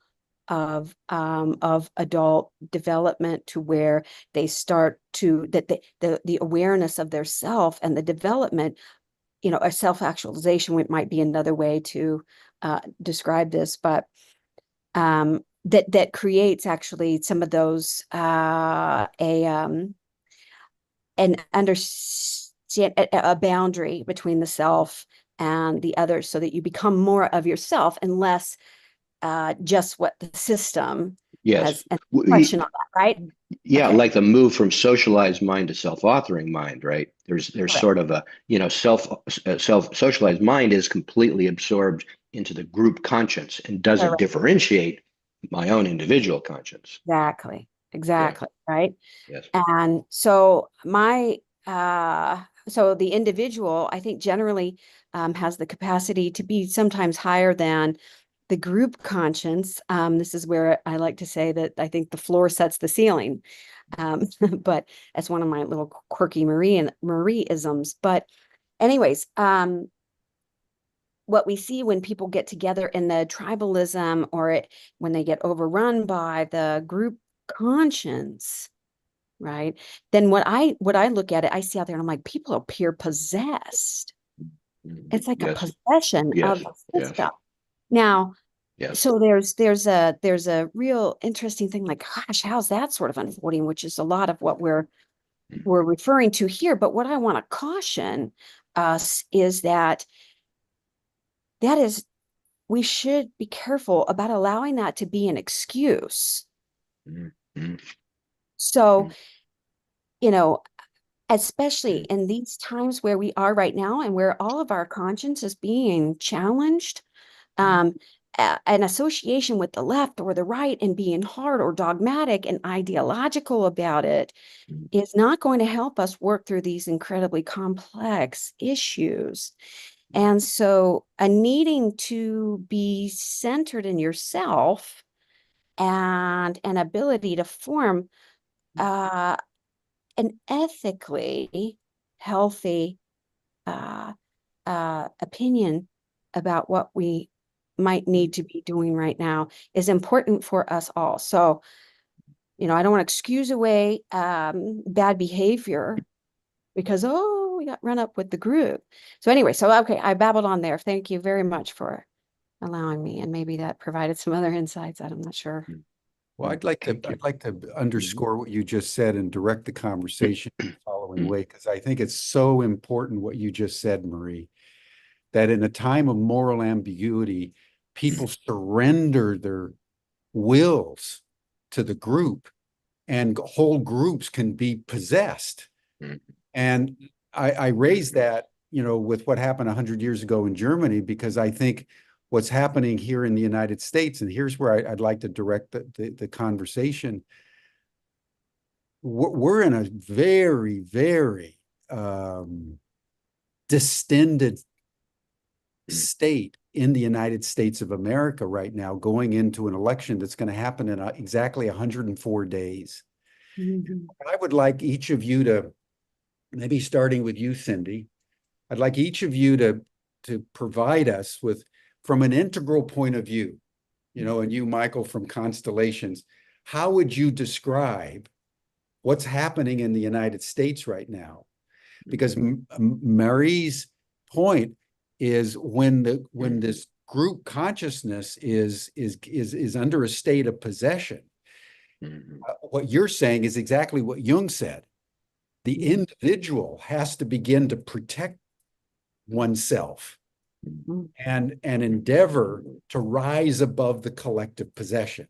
of adult development to where they start to the awareness of their self and the development, a self-actualization might be another way to describe this, but that creates actually some of those an understand a boundary between the self and the other, so that you become more of yourself and less just what the system has a question on that, right? Yeah, okay. Like the move from socialized mind to self-authoring mind, right? There's sort of a, self-socialized mind is completely absorbed into the group conscience and doesn't differentiate my own individual conscience. Exactly, right? Yes. And so my so the individual, I think, generally has the capacity to be sometimes higher than the group conscience. This is where I like to say that I think the floor sets the ceiling. But that's one of my little quirky Marie-isms. But anyways, what we see when people get together in the tribalism, or when they get overrun by the group conscience, right? Then what I look at it, I see out there and I'm like, people appear possessed. It's like a possession of the system. Now, so there's a real interesting thing, like, gosh, how's that sort of unfolding, which is a lot of what we're referring to here. But what I want to caution us is that we should be careful about allowing that to be an excuse. So, especially in these times where we are right now and where all of our conscience is being challenged, an association with the left or the right and being hard or dogmatic and ideological about it is not going to help us work through these incredibly complex issues. And so a needing to be centered in yourself and an ability to form an ethically healthy opinion about what we might need to be doing right now is important for us all. So, I don't want to excuse away bad behavior because, we got run up with the group. So anyway, okay, I babbled on there. Thank you very much for allowing me. And maybe that provided some other insights. I'm not sure. Well, I'd like to underscore what you just said and direct the conversation in the following way, because I think it's so important what you just said, Marie, that in a time of moral ambiguity, people surrender their wills to the group, and whole groups can be possessed. And I raise that, with what happened 100 years ago in Germany, because I think what's happening here in the United States, and here's where I'd like to direct the conversation. We're in a very, very distended state in the United States of America right now, going into an election that's going to happen in exactly 104 days. I would like each of you to, maybe starting with you, Cindy, I'd like each of you to provide us with, from an integral point of view, and you, Michael, from Constellations, how would you describe what's happening in the United States right now? Because Marie's point is when this group consciousness is under a state of possession, what you're saying is exactly what Jung said. The individual has to begin to protect oneself and endeavor to rise above the collective possession.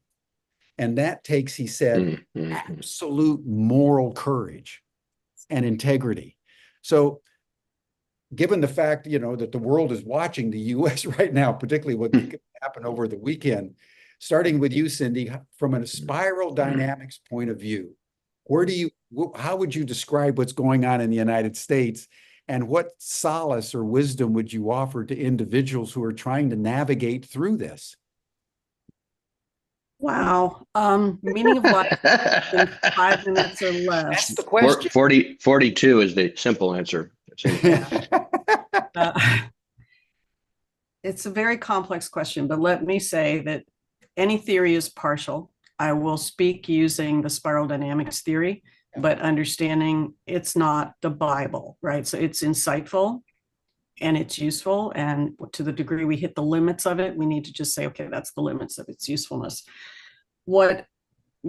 And that takes, he said, absolute moral courage and integrity. So given the fact, that the world is watching the US right now, particularly what happened over the weekend, starting with you, Cindy, from a spiral dynamics point of view, how would you describe what's going on in the United States, and what solace or wisdom would you offer to individuals who are trying to navigate through this? Wow. Meaning of life in 5 minutes or less. That's the question. 42 is the simple answer. It's a very complex question, but let me say that any theory is partial. I will speak using the spiral dynamics theory, but understanding it's not the Bible, right? So it's insightful and it's useful. And to the degree we hit the limits of it, we need to just say, okay, that's the limits of its usefulness. What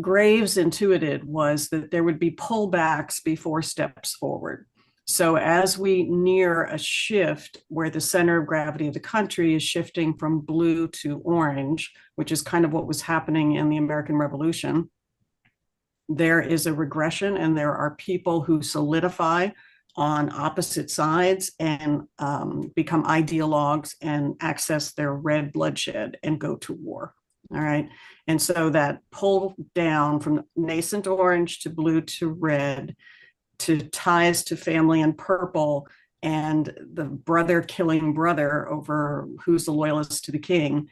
Graves intuited was that there would be pullbacks before steps forward. So as we near a shift where the center of gravity of the country is shifting from blue to orange, which is kind of what was happening in the American Revolution, there is a regression, and there are people who solidify on opposite sides and become ideologues and access their red bloodshed and go to war. All right. And so that pull down from nascent orange to blue to red to ties to family and purple, and the brother killing brother over who's the loyalist to the king,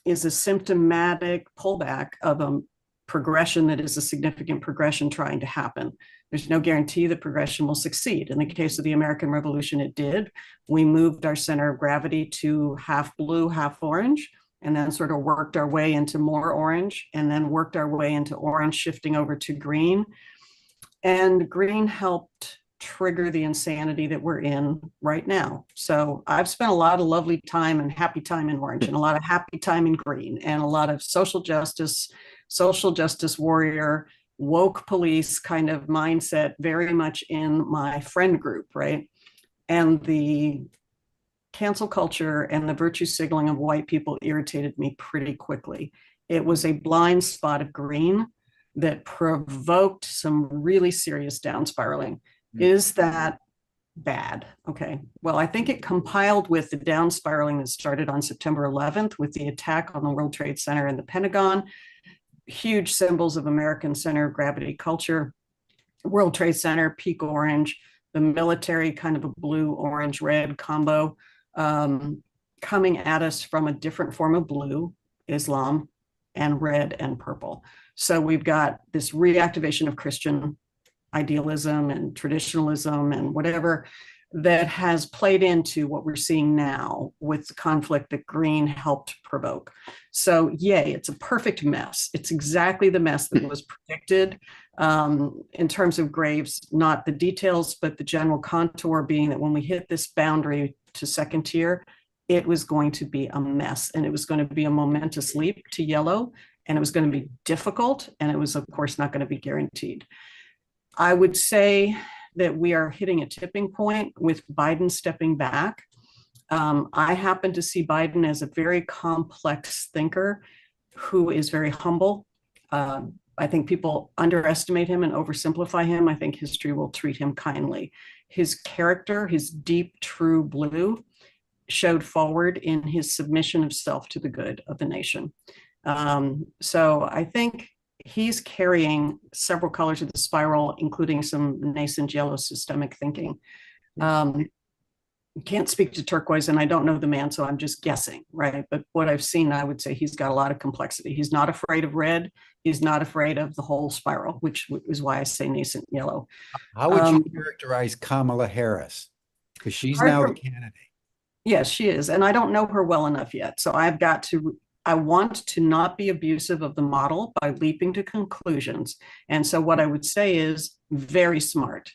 is a symptomatic pullback of a progression that is a significant progression trying to happen. There's no guarantee that progression will succeed. In the case of the American Revolution, it did. We moved our center of gravity to half blue, half orange, and then sort of worked our way into more orange, and then worked our way into orange, shifting over to green. And green helped trigger the insanity that we're in right now. So I've spent a lot of lovely time and happy time in orange, and a lot of happy time in green, and a lot of social justice warrior, woke police kind of mindset very much in my friend group, right? And the cancel culture and the virtue signaling of white people irritated me pretty quickly. It was a blind spot of green that provoked some really serious down spiraling. Is that bad? Okay. Well, I think it compiled with the down spiraling that started on September 11th with the attack on the World Trade Center and the Pentagon. Huge symbols of American center of gravity culture. World Trade Center, peak orange, the military kind of a blue, orange, red combo, coming at us from a different form of blue, Islam, and red and purple. So we've got this reactivation of Christian idealism and traditionalism and whatever that has played into what we're seeing now with the conflict that green helped provoke. So yay, it's a perfect mess. It's exactly the mess that was predicted in terms of Graves, not the details, but the general contour being that when we hit this boundary to second tier, it was going to be a mess, and it was going to be a momentous leap to yellow, and it was going to be difficult, and it was of course not going to be guaranteed. I would say that we are hitting a tipping point with Biden stepping back. I happen to see Biden as a very complex thinker who is very humble. I think people underestimate him and oversimplify him. I think history will treat him kindly. His character, his deep, true blue, showed forward in his submission of self to the good of the nation. So I think he's carrying several colors of the spiral, including some nascent yellow systemic thinking. Can't speak to turquoise, and I don't know the man, so I'm just guessing, right? But what I've seen, I would say he's got a lot of complexity. He's not afraid of red. He's not afraid of the whole spiral, which is why I say nascent yellow. How would you characterize Kamala Harris? Because she's now the candidate. Yes, she is. And I don't know her well enough yet. So I want to not be abusive of the model by leaping to conclusions. And so what I would say is very smart.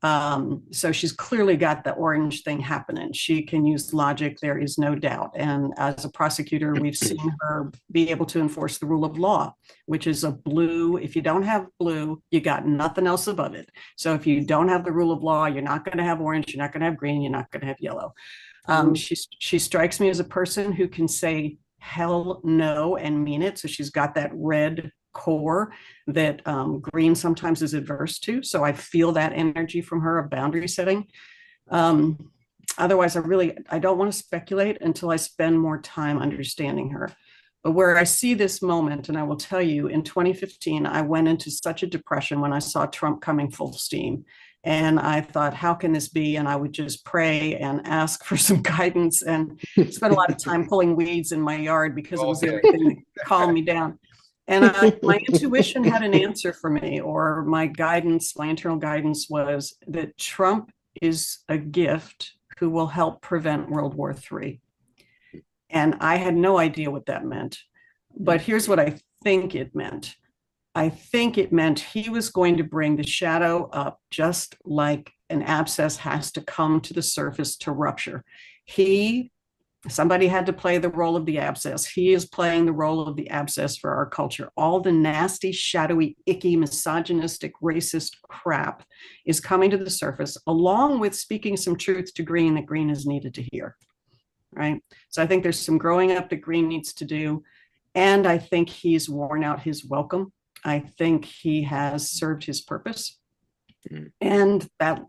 So she's clearly got the orange thing happening. She can use logic, there is no doubt. And as a prosecutor, we've seen her be able to enforce the rule of law, which is a blue. If you don't have blue, you got nothing else above it. So if you don't have the rule of law, you're not going to have orange, you're not going to have green, you're not going to have yellow. She strikes me as a person who can say hell no and mean it. So she's got that red core that green sometimes is adverse to. So I feel that energy from her of boundary setting. Otherwise, I don't want to speculate until I spend more time understanding her. But where I see this moment, and I will tell you, in 2015, I went into such a depression when I saw Trump coming full steam. And I thought, how can this be? And I would just pray and ask for some guidance and spend a lot of time pulling weeds in my yard because it was the only thing that calmed me down. And my intuition had an answer for me, or my guidance, my internal guidance was that Trump is a gift who will help prevent World War III. And I had no idea what that meant. But here's what I think it meant. I think it meant he was going to bring the shadow up, just like an abscess has to come to the surface to rupture. Somebody had to play the role of the abscess. He is playing the role of the abscess for our culture. All the nasty, shadowy, icky, misogynistic, racist crap is coming to the surface, along with speaking some truth to green that green is needed to hear, right? So I think there's some growing up that green needs to do. And I think he's worn out his welcome. I think he has served his purpose. And that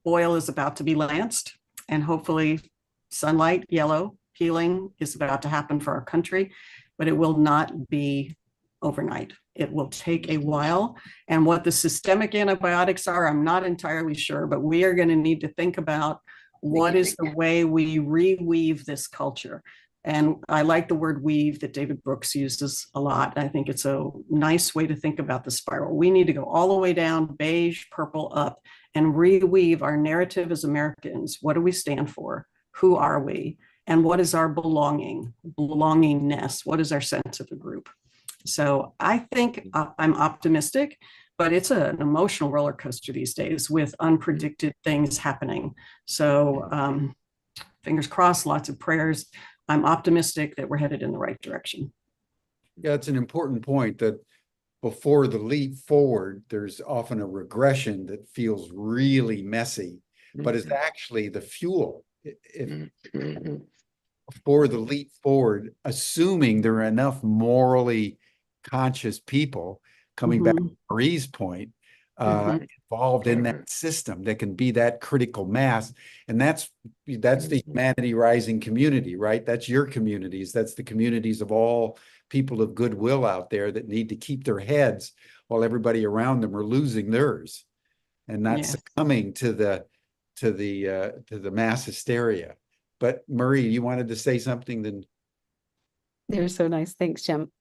oil is about to be lanced. And hopefully sunlight, yellow, healing is about to happen for our country, but it will not be overnight. It will take a while. And what the systemic antibiotics are, I'm not entirely sure, but we are going to need to think about what is the way we reweave this culture. And I like the word weave that David Brooks uses a lot. I think it's a nice way to think about the spiral. We need to go all the way down, beige, purple, up, and reweave our narrative as Americans. What do we stand for? Who are we? And what is our belongingness? What is our sense of a group? So I think I'm optimistic, but it's an emotional roller coaster these days with unpredicted things happening. So fingers crossed, lots of prayers. I'm optimistic that we're headed in the right direction. Yeah, it's an important point that before the leap forward, there's often a regression that feels really messy, but is actually the fuel. For the leap forward, assuming there are enough morally conscious people, coming back to Marie's point, involved in that system that can be that critical mass. And that's the Humanity Rising community, right? That's your communities. That's the communities of all people of goodwill out there that need to keep their heads while everybody around them are losing theirs and not succumbing to the mass hysteria. But Marie, you wanted to say something then? They're so nice. Thanks, Jim.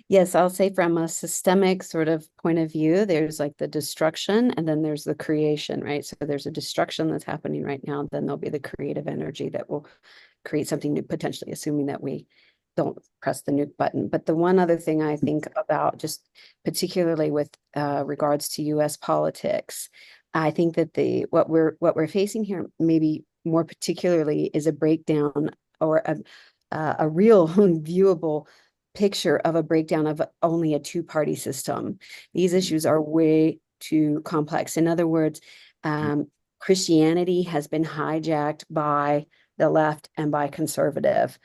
Yes, I'll say from a systemic sort of point of view, there's like the destruction and then there's the creation, right? So there's a destruction that's happening right now. Then there'll be the creative energy that will create something new, potentially, assuming that we don't press the nuke button. But the one other thing I think about, just particularly with regards to US politics, I think that what we're facing here, maybe more particularly, is a breakdown or a real viewable picture of a breakdown of only a two-party system. These issues are way too complex. In other words, Christianity has been hijacked by the left and by conservative.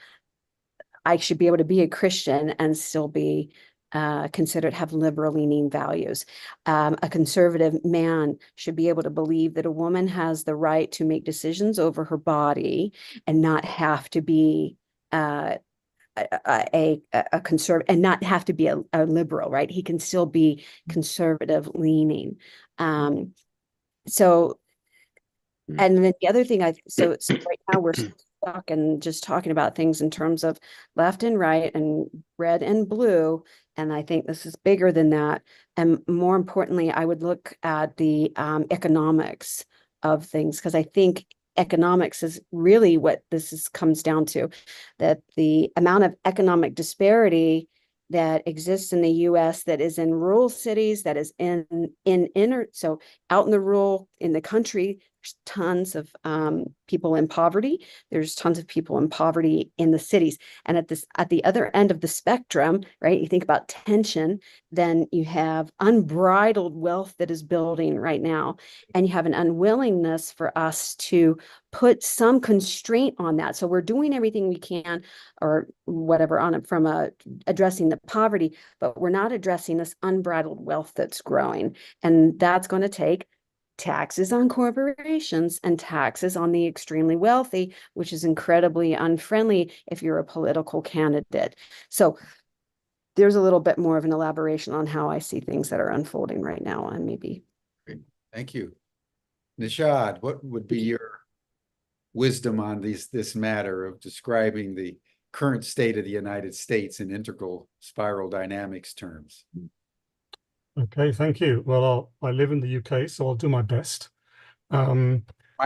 I should be able to be a Christian and still be considered have liberal leaning values. A conservative man should be able to believe that a woman has the right to make decisions over her body and not have to be a conservative and not have to be a liberal, right? He can still be conservative leaning. So, and then the other thing so right now we're stuck and just talking about things in terms of left and right and red and blue. And I think this is bigger than that. And more importantly, I would look at the economics of things, because I think economics is really what this comes down to, that the amount of economic disparity that exists in the US that is in rural cities, that is in inner, so out in the rural, in the country, there's tons of people in poverty. There's tons of people in poverty in the cities. And at the other end of the spectrum, right, you think about tension, then you have unbridled wealth that is building right now. And you have an unwillingness for us to put some constraint on that. So we're doing everything we can or whatever on it from addressing the poverty, but we're not addressing this unbridled wealth that's growing. And that's going to take taxes on corporations and taxes on the extremely wealthy, which is incredibly unfriendly if you're a political candidate. So there's a little bit more of an elaboration on how I see things that are unfolding right now. And maybe. Great. Thank you. Nishad, what would be your wisdom on this matter of describing the current state of the United States in integral spiral dynamics terms? Okay, thank you. Well, I live in the UK, so I'll do my best. I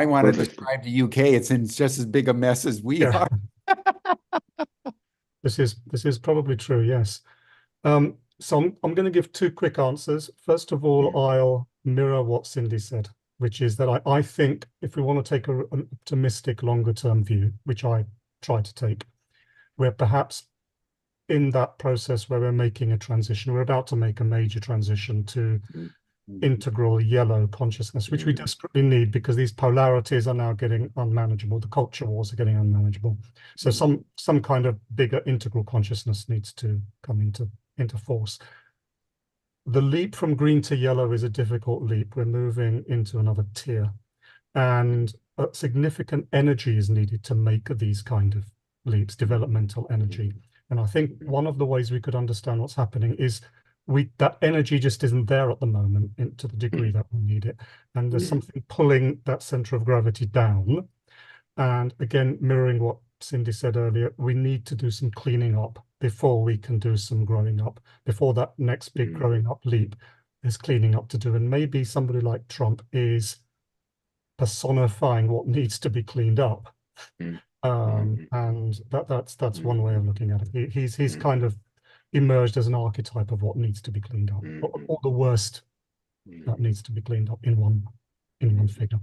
want to describe the UK. It's in just as big a mess as we are. This is probably true, yes. So I'm going to give two quick answers. First of all, I'll mirror what Cindy said, which is that I think if we want to take an optimistic longer-term view, which I try to take, we're perhaps in that process where we're making a transition. We're about to make a major transition to integral yellow consciousness, which we desperately need because these polarities are now getting unmanageable. The culture wars are getting unmanageable. So some kind of bigger integral consciousness needs to come into force. The leap from green to yellow is a difficult leap. We're moving into another tier, and significant energy is needed to make these kind of leaps, developmental energy. And I think one of the ways we could understand what's happening is that energy just isn't there at the moment to the degree that we need it. And there's something pulling that center of gravity down. And again, mirroring what Cindy said earlier, we need to do some cleaning up before we can do some growing up. Before that next big growing up leap, there's cleaning up to do. And maybe somebody like Trump is personifying what needs to be cleaned up. And that's one way of looking at it. He's kind of emerged as an archetype of what needs to be cleaned up, or the worst that needs to be cleaned up in one figure.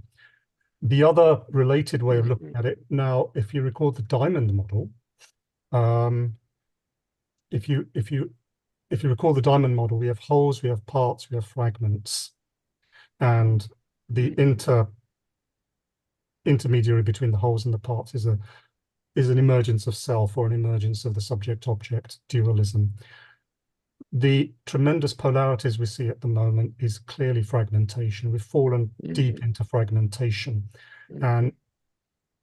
The other related way of looking at it now, if you recall the diamond model, if you recall the diamond model, we have holes, we have parts, we have fragments, and the intermediary between the holes and the parts is an emergence of self, or an emergence of the subject-object dualism. The tremendous polarities we see at the moment is clearly fragmentation. We've fallen deep into fragmentation. And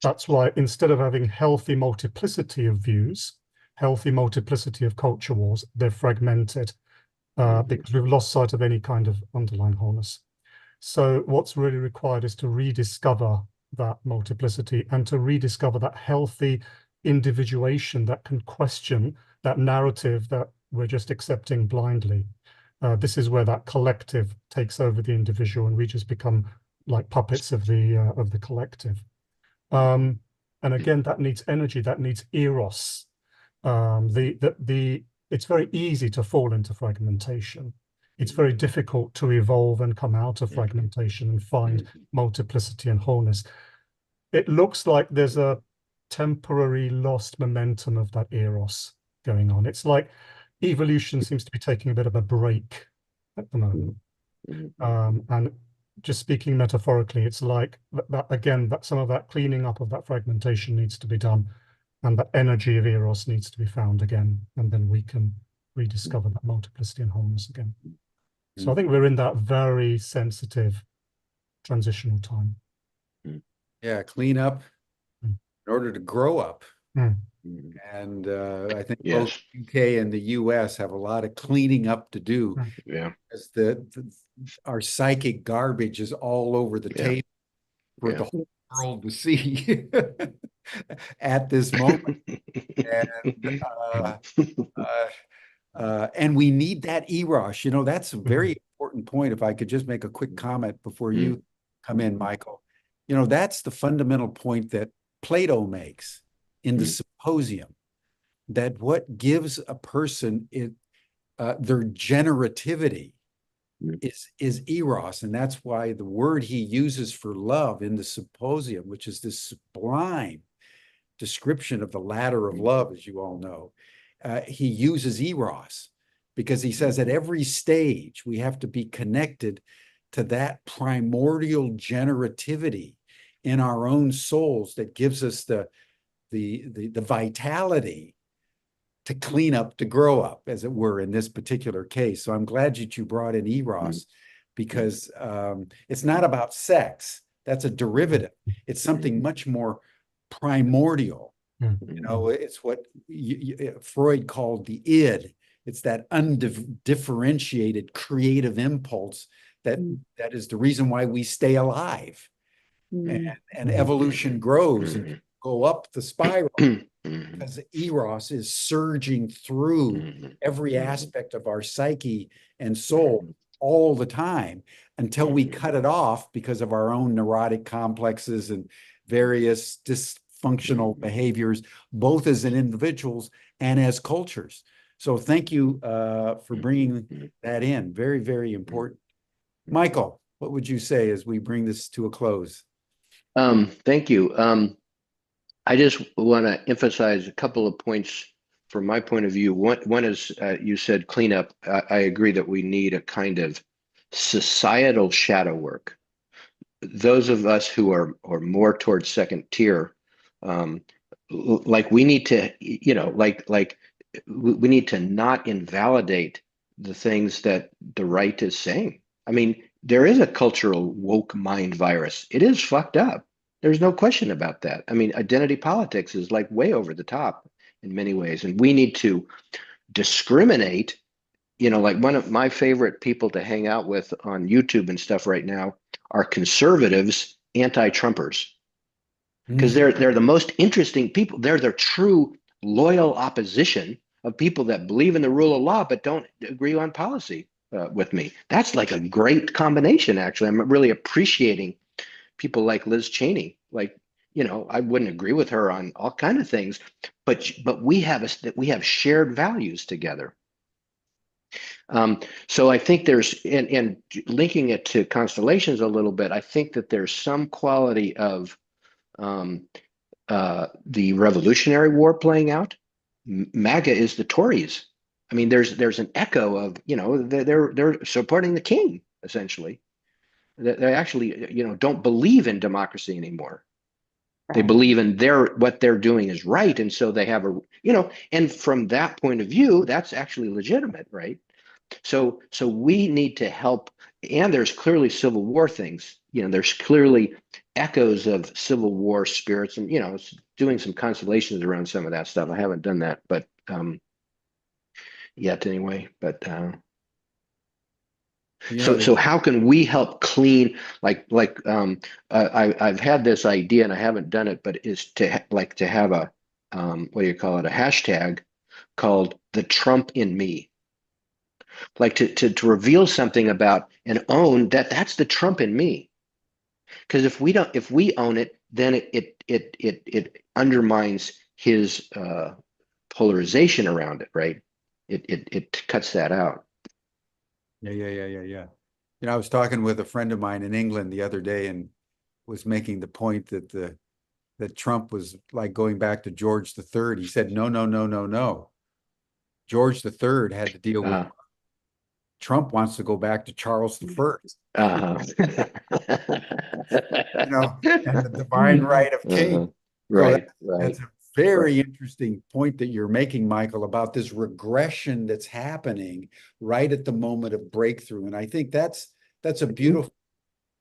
that's why instead of having healthy multiplicity of views, healthy multiplicity of culture wars, they're fragmented because we've lost sight of any kind of underlying wholeness. So what's really required is to rediscover that multiplicity and to rediscover that healthy individuation that can question that narrative that we're just accepting blindly. This is where that collective takes over the individual, and we just become like puppets of the collective. And again, that needs energy, that needs eros. It's very easy to fall into fragmentation. It's very difficult to evolve and come out of fragmentation and find multiplicity and wholeness. It looks like there's a temporary lost momentum of that eros going on. It's like evolution seems to be taking a bit of a break at the moment. And just speaking metaphorically, it's like that again, that some of that cleaning up of that fragmentation needs to be done, and that energy of eros needs to be found again, and then we can rediscover that multiplicity and wholeness again. So I think we're in that very sensitive transitional time. Yeah, clean up in order to grow up. Mm. And I think Yes. both UK and the US have a lot of cleaning up to do. Yeah. As our psychic garbage is all over the table for the whole world to see at this moment. And we need that eros. You know, that's a very important point. If I could just make a quick comment before you come in, Michael. You know, that's the fundamental point that Plato makes in the Symposium, that what gives a person their generativity is eros. And that's why the word he uses for love in the Symposium, which is this sublime description of the ladder of love, as you all know, he uses eros because he says at every stage we have to be connected to that primordial generativity in our own souls that gives us the vitality to clean up, to grow up, as it were, in this particular case. So I'm glad that you brought in eros, because it's not about sex. That's a derivative. It's something much more primordial. You know, it's what Freud called the id. It's that undifferentiated creative impulse that is the reason why we stay alive. And evolution grows and go up the spiral because eros is surging through every aspect of our psyche and soul all the time until we cut it off because of our own neurotic complexes and various dysfunctional behaviors, both as individuals and as cultures. So thank you for bringing that in. Very, very important. Michael, what would you say as we bring this to a close? Thank you. I just want to emphasize a couple of points from my point of view. One is, you said cleanup. I agree that we need a kind of societal shadow work. Those of us who are more towards second tier, like we need to, you know, like we need to not invalidate the things that the right is saying. I mean, there is a cultural woke mind virus. It is fucked up. There's no question about that. I mean, identity politics is like way over the top in many ways, and we need to discriminate you know, like one of my favorite people to hang out with on YouTube and stuff right now are conservatives, anti-Trumpers, because they're the most interesting people. They're the true loyal opposition of people that believe in the rule of law but don't agree on policy with me. That's like a great combination, actually. I'm really appreciating people like Liz Cheney. Like, you know, I wouldn't agree with her on all kind of things, but we have shared values together. So I think there's, and linking it to constellations a little bit, I think that there's some quality of the Revolutionary War playing out. MAGA is the Tories. I mean, there's an echo of, you know, they're supporting the king, essentially. They actually, you know, don't believe in democracy anymore. They believe in what they're doing is right, and so they have a, you know, and from that point of view, that's actually legitimate, right? So we need to help, and there's clearly Civil War things. You know, there's clearly echoes of Civil War spirits, and you know, it's doing some constellations around some of that stuff. I haven't done that, but yet anyway. But so how can we help clean, I've had this idea and I haven't done it, but is to have a what do you call it, a hashtag called the Trump in me, like to reveal something about and own that's the Trump in me, because if we own it, then it undermines his polarization around it, right? It cuts that out. Yeah. You know, I was talking with a friend of mine in England the other day and was making the point that that Trump was like going back to George III. He said, no. George III had to deal with Trump wants to go back to Charles I. You know, and the divine right of king. Right, That's a very interesting point that you're making, Michael, about this regression that's happening right at the moment of breakthrough. And I think that's a beautiful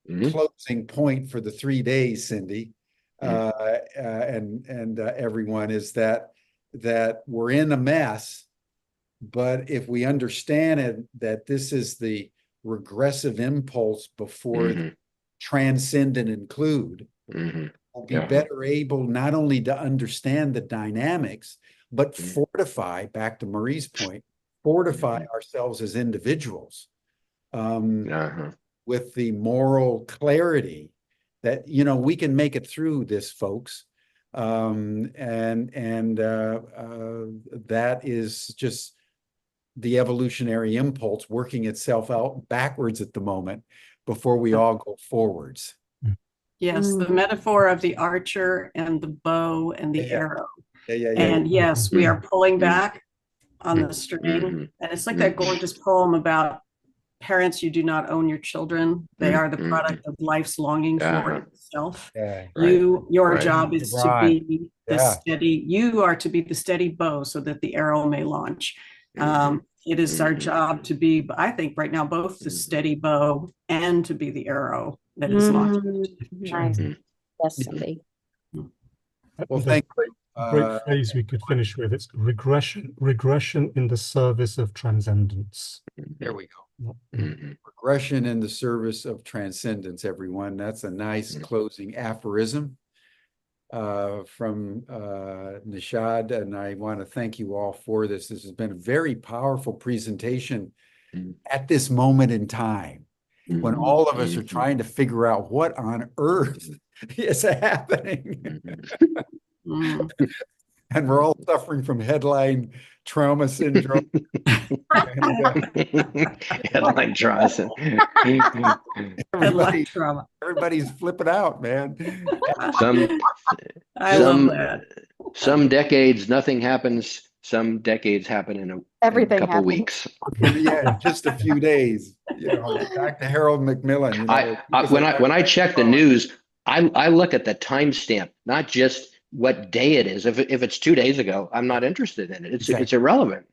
closing point for the 3 days, Cindy, and everyone, is that we're in a mess, but if we understand it, that this is the regressive impulse before the transcend and include, we'll be better able not only to understand the dynamics, but fortify, back to Marie's point, fortify ourselves as individuals with the moral clarity that, you know, we can make it through this, folks. That is just the evolutionary impulse working itself out backwards at the moment before we all go forwards. Yes, the metaphor of the archer and the bow and the arrow. And yes, we are pulling back on the string. And it's like that gorgeous poem about parents, you do not own your children. They are the product of life's longing for itself. Your job is to be the steady, you are to be the steady bow so that the arrow may launch. It is our job to be, I think right now, both the steady bow and to be the arrow that is launched. Nice. Yes, Cindy. Well, thank you. Great phrase we could finish with. It's regression in the service of transcendence. There we go. Regression in the service of transcendence, everyone. That's a nice closing aphorism from Nishad, and I want to thank you all for this. This has been a very powerful presentation at this moment in time when all of us are trying to figure out what on earth is happening. And we're all suffering from headline trauma syndrome. Headline trauma. Everybody's flipping out, man. I love that. Some decades, nothing happens. Some decades happen in a couple weeks. Yeah, just a few days. You know, back to Harold Macmillan. You know, when I check the news, I look at the timestamp, not just what day it is. If it's 2 days ago, I'm not interested in it. It's irrelevant.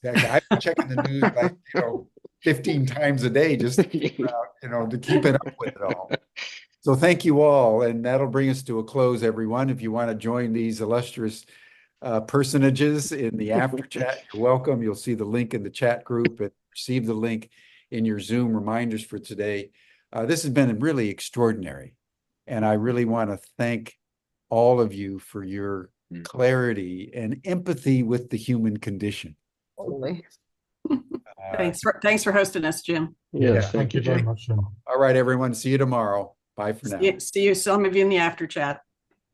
Exactly. I've been checking the news like 15 times a day just to figure out, to keep it up with it all. So thank you all, and that'll bring us to a close, everyone. If you want to join these illustrious personages in the after chat, you're welcome. You'll see the link in the chat group. receive the link in your Zoom reminders for today. This has been really extraordinary. And I really want to thank all of you for your clarity and empathy with the human condition. Totally. Thanks for hosting us, Jim. Yes, Thank you very much, Jim. All right, everyone. See you tomorrow. Bye for now. See you, some of you in the after chat.